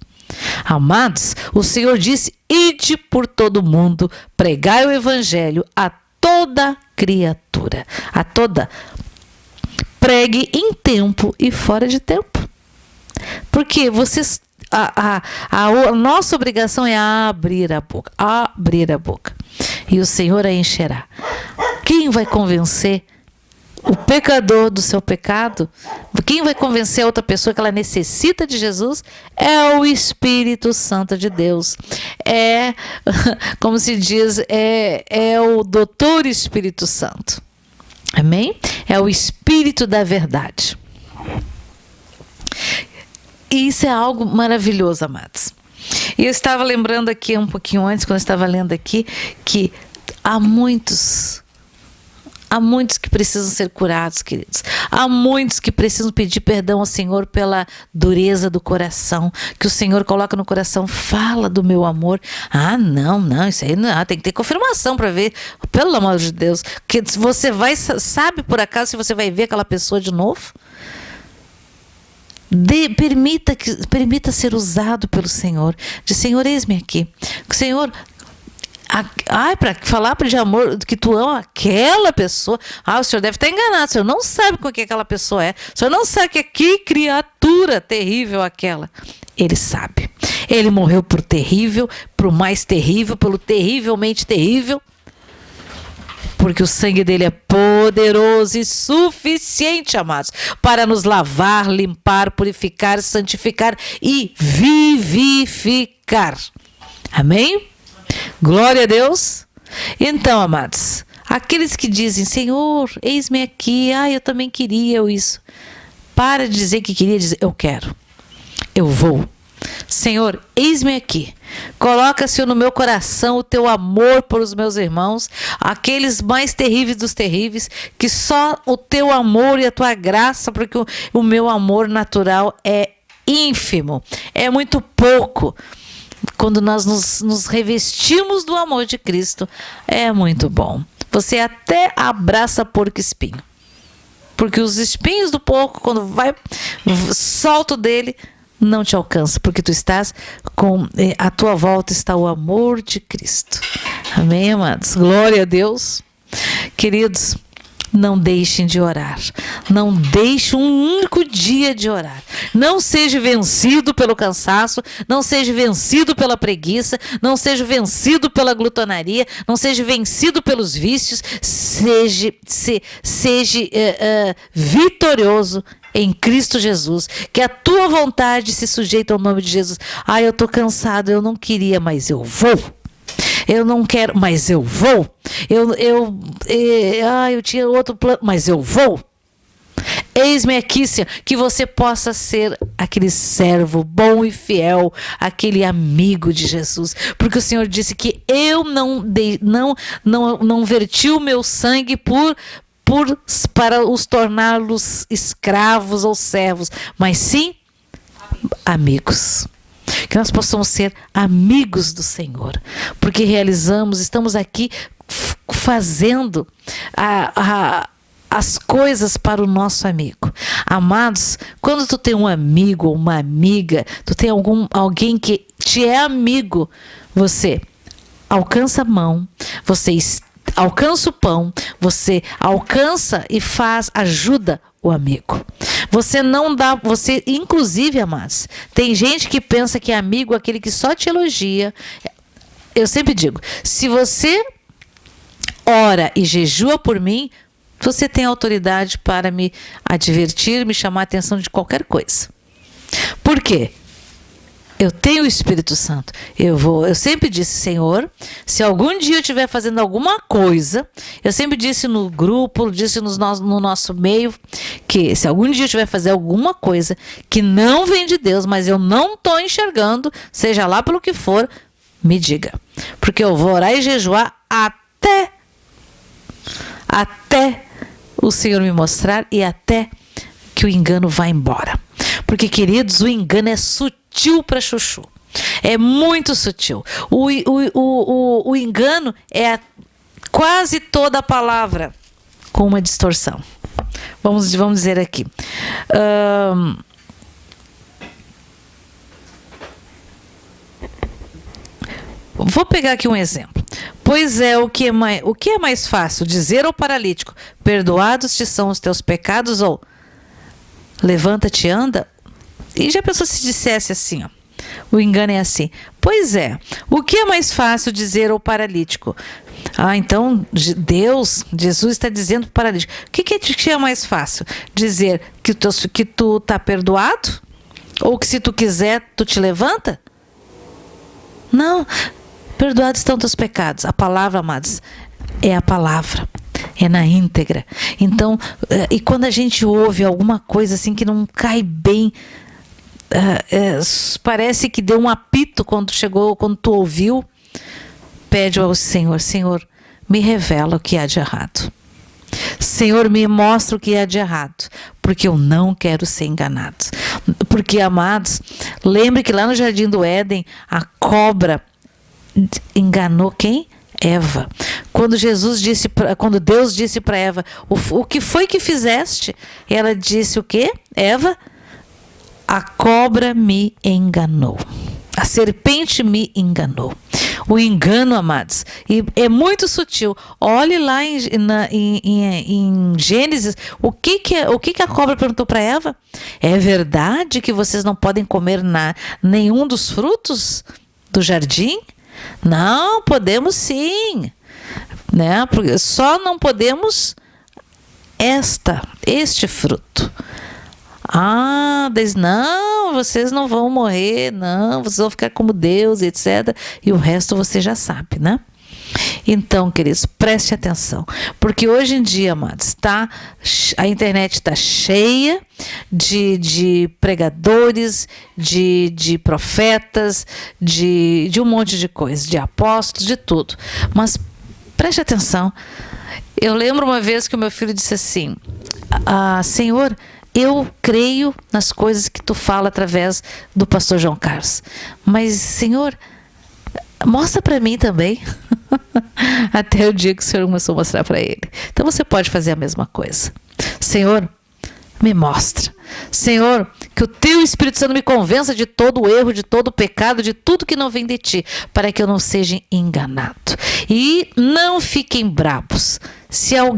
Amados, o Senhor disse: Ide por todo mundo, pregai o evangelho a toda criatura, a toda. Pregue em tempo e fora de tempo. Porque vocês, a nossa obrigação é abrir a boca, abrir a boca. E o Senhor a encherá. Quem vai convencer o pecador do seu pecado? Quem vai convencer a outra pessoa que ela necessita de Jesus? É o Espírito Santo de Deus. É, como se diz, é o doutor Espírito Santo. Amém? É o Espírito da verdade. E isso é algo maravilhoso, amados. E eu estava lembrando aqui um pouquinho antes, quando eu estava lendo aqui, que há muitos que precisam ser curados, queridos. Há muitos que precisam pedir perdão ao Senhor pela dureza do coração, que o Senhor coloca no coração: fala do meu amor. Não, isso aí não, tem que ter confirmação para ver, pelo amor de Deus. Que você sabe por acaso se você vai ver aquela pessoa de novo? Permita ser usado pelo Senhor. Diz: Senhor, eis-me aqui. Senhor, para falar de amor, que tu ama aquela pessoa. O senhor deve estar enganado. O senhor não sabe com que aquela pessoa é. O senhor não sabe que criatura terrível aquela. Ele sabe. Ele morreu por terrível, pro mais terrível, pelo terrivelmente terrível. Porque o sangue dele é poderoso e suficiente, amados, para nos lavar, limpar, purificar, santificar e vivificar. Amém? Glória a Deus. Então, amados, aqueles que dizem: Senhor, eis-me aqui, eu também queria isso. Para de dizer que queria, dizer: eu quero, eu vou. Senhor, eis-me aqui. Coloca, Senhor, no meu coração o teu amor por os meus irmãos, aqueles mais terríveis dos terríveis, que só o teu amor e a tua graça, porque o meu amor natural é ínfimo, é muito pouco. Quando nós nos revestimos do amor de Cristo, é muito bom. Você até abraça porco espinho, porque os espinhos do porco, quando vai solto dele, não te alcança, porque tu estás à tua volta está o amor de Cristo. Amém, amados? Glória a Deus. Queridos, não deixem de orar. Não deixe um único dia de orar. Não seja vencido pelo cansaço, não seja vencido pela preguiça, não seja vencido pela glutonaria, não seja vencido pelos vícios. Seja vitorioso em Cristo Jesus, que a tua vontade se sujeite ao nome de Jesus. Eu estou cansado, eu não queria, mas eu vou. Eu não quero, mas eu vou. Eu tinha outro plano, mas eu vou. Eis-me aqui, Senhor, que você possa ser aquele servo bom e fiel, aquele amigo de Jesus, porque o Senhor disse que eu não verti o meu sangue para os torná-los escravos ou servos, mas sim amigos. Que nós possamos ser amigos do Senhor, porque estamos aqui fazendo as coisas para o nosso amigo. Amados, quando tu tem um amigo ou uma amiga, tu tem alguém que te é amigo, você alcança a mão, você alcança o pão, você alcança e ajuda o amigo. Você inclusive, amados, tem gente que pensa que é amigo aquele que só te elogia. Eu sempre digo, se você ora e jejua por mim, você tem autoridade para me advertir, me chamar a atenção de qualquer coisa. Por quê? Eu tenho o Espírito Santo. Eu sempre disse: Senhor, se algum dia eu estiver fazendo alguma coisa, eu sempre disse no grupo, disse no nosso meio, que se algum dia eu estiver fazendo alguma coisa que não vem de Deus, mas eu não estou enxergando, seja lá pelo que for, me diga. Porque eu vou orar e jejuar até o Senhor me mostrar e até que o engano vá embora. Porque, queridos, o engano é sutil para chuchu. É muito sutil. O engano é quase toda a palavra com uma distorção. Vamos dizer aqui. Vou pegar aqui um exemplo. Pois é, o que é mais fácil, dizer ao paralítico: perdoados te são os teus pecados, ou levanta-te e anda? E já pensou se dissesse assim, ó, o engano é assim: pois é, o que é mais fácil dizer ao paralítico? Então Jesus está dizendo para o paralítico: o que é mais fácil? Dizer que tu está perdoado? Ou que se tu quiser, tu te levanta? Não, perdoados estão teus pecados. A palavra, amados, é a palavra. É na íntegra. Então, e quando a gente ouve alguma coisa assim que não cai bem, parece que deu um apito quando tu ouviu, pede ao Senhor: Senhor, me revela o que há de errado. Senhor, me mostra o que há de errado, porque eu não quero ser enganado. Porque, amados, lembre que lá no Jardim do Éden, a cobra enganou quem? Eva. Quando Deus disse para Eva: o que foi que fizeste? Ela disse o quê? Eva: A cobra me enganou. A serpente me enganou. O engano, amados, e é muito sutil. Olhe lá em Gênesis, o que a cobra perguntou para Eva? É verdade que vocês não podem comer nenhum dos frutos do jardim? Não, podemos sim, né? Porque só não podemos este fruto. Não, vocês não vão morrer, não, vocês vão ficar como Deus, etc. E o resto você já sabe, né? Então, queridos, preste atenção, porque hoje em dia, amados, a internet está cheia de pregadores, de profetas, de um monte de coisa, de apóstolos, de tudo. Mas preste atenção. Eu lembro uma vez que o meu filho disse assim: Senhor, eu creio nas coisas que tu fala através do pastor João Carlos, mas, Senhor, mostra para mim também. Até o dia que o Senhor começou a mostrar para ele. Então você pode fazer a mesma coisa. Senhor, me mostra. Senhor, que o teu Espírito Santo me convença de todo o erro, de todo o pecado, de tudo que não vem de ti, para que eu não seja enganado. E não fiquem bravos.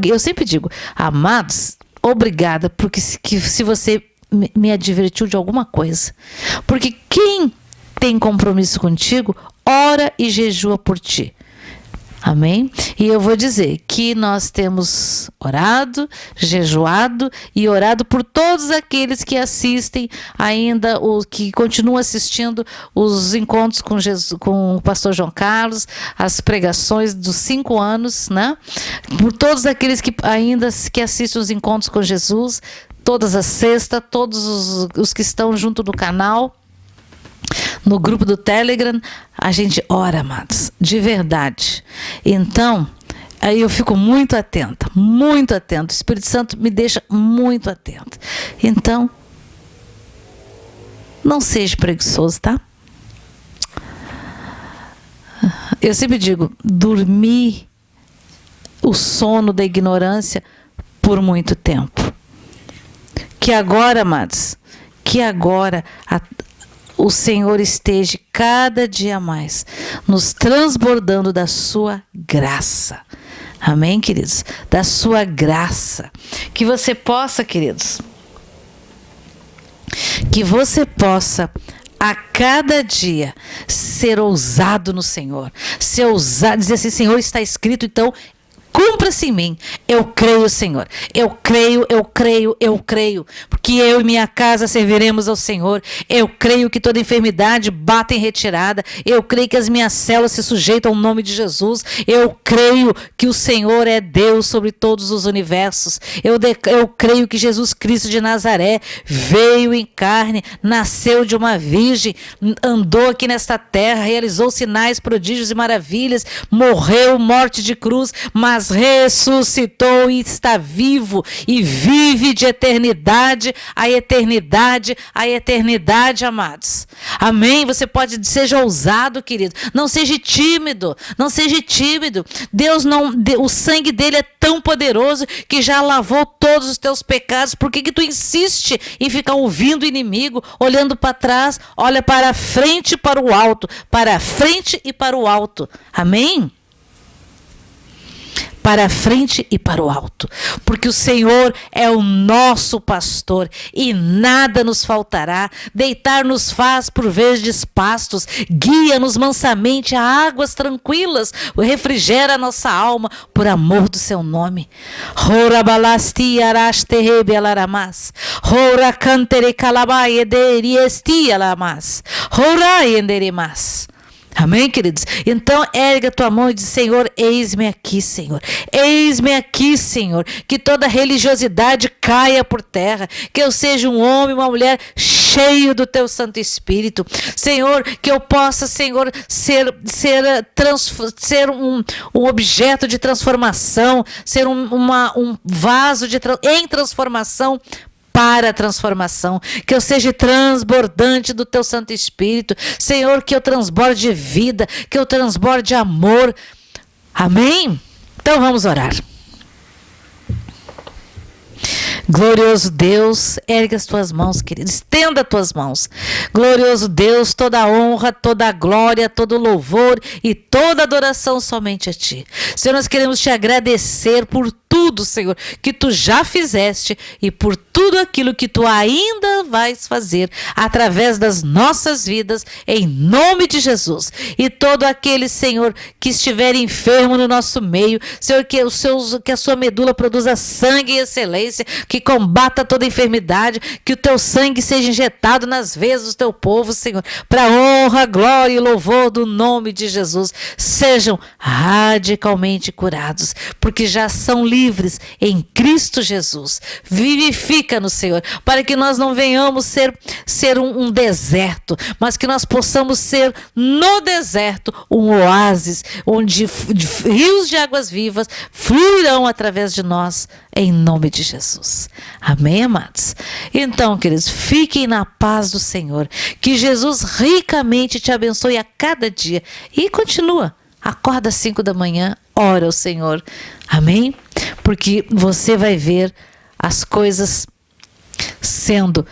Eu sempre digo, amados, obrigada, porque se você me advertiu de alguma coisa. Porque quem tem compromisso contigo, ora e jejua por ti. Amém? E eu vou dizer que nós temos orado, jejuado e orado por todos aqueles que assistem ainda, que continuam assistindo os encontros com o pastor João Carlos, as pregações dos 5 anos, né? Por todos aqueles que ainda assistem os encontros com Jesus, todas as sextas, todos os que estão junto do canal, no grupo do Telegram, a gente ora, amados, de verdade. Então, aí eu fico muito atenta, muito atenta. O Espírito Santo me deixa muito atenta. Então, não seja preguiçoso, tá? Eu sempre digo, dormir o sono da ignorância por muito tempo. Que agora, amados, o Senhor esteja cada dia mais nos transbordando da sua graça. Amém, queridos? Da sua graça. Que você possa, queridos, a cada dia ser ousado no Senhor. Ser ousado, dizer assim: Senhor, está escrito, então cumpra-se em mim. Eu creio, Senhor. Eu creio. Porque eu e minha casa serviremos ao Senhor. Eu creio que toda enfermidade bate em retirada. Eu creio que as minhas células se sujeitam ao nome de Jesus. Eu creio que o Senhor é Deus sobre todos os universos. Eu creio que Jesus Cristo de Nazaré veio em carne, nasceu de uma virgem, andou aqui nesta terra, realizou sinais, prodígios e maravilhas, morreu morte de cruz, mas ressuscitou e está vivo e vive de eternidade a eternidade, amados. Amém? Você pode, seja ousado, querido. Não seja tímido. O sangue dele é tão poderoso que já lavou todos os teus pecados. Por que tu insiste em ficar ouvindo o inimigo, olhando para trás? Olha para frente e para o alto. Para frente e para o alto. Amém? Para a frente e para o alto, porque o Senhor é o nosso pastor e nada nos faltará. Deitar-nos faz por verdes pastos, guia-nos mansamente a águas tranquilas, refrigera a nossa alma por amor do seu nome. Amém, queridos? Então, erga a tua mão e diz: Senhor, eis-me aqui, Senhor. Eis-me aqui, Senhor. Que toda religiosidade caia por terra. Que eu seja um homem, uma mulher cheio do teu Santo Espírito. Senhor, que eu possa, Senhor, ser um objeto de transformação, ser um vaso em transformação, para a transformação, que eu seja transbordante do teu Santo Espírito, Senhor, que eu transborde vida, que eu transborde amor. Amém? Então vamos orar. Glorioso Deus, ergue as tuas mãos, querido, estenda as tuas mãos. Glorioso Deus, toda a honra, toda a glória, todo o louvor e toda a adoração somente a ti. Senhor, nós queremos te agradecer por tudo, Senhor, que tu já fizeste e por tudo aquilo que tu ainda vais fazer através das nossas vidas, em nome de Jesus. E todo aquele, Senhor, que estiver enfermo no nosso meio, Senhor, que a sua medula produza sangue e excelência, que combata toda enfermidade, que o teu sangue seja injetado nas veias do teu povo, Senhor, para honra, glória e louvor do nome de Jesus. Sejam radicalmente curados, porque já são livres em Cristo Jesus. Vivifica-nos, Senhor, para que nós não venhamos ser um deserto, mas que nós possamos ser no deserto um oásis, onde rios de águas vivas fluirão através de nós, em nome de Jesus. Amém, amados? Então, queridos, fiquem na paz do Senhor, que Jesus ricamente te abençoe a cada dia. E continua, acorda às 5 da manhã, ora ao Senhor. Amém? Porque você vai ver as coisas sendo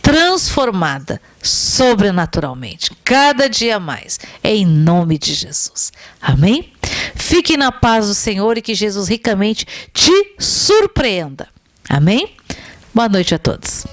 transformada sobrenaturalmente, cada dia mais, em nome de Jesus. Amém? Fique na paz do Senhor e que Jesus ricamente te surpreenda. Amém? Boa noite a todos.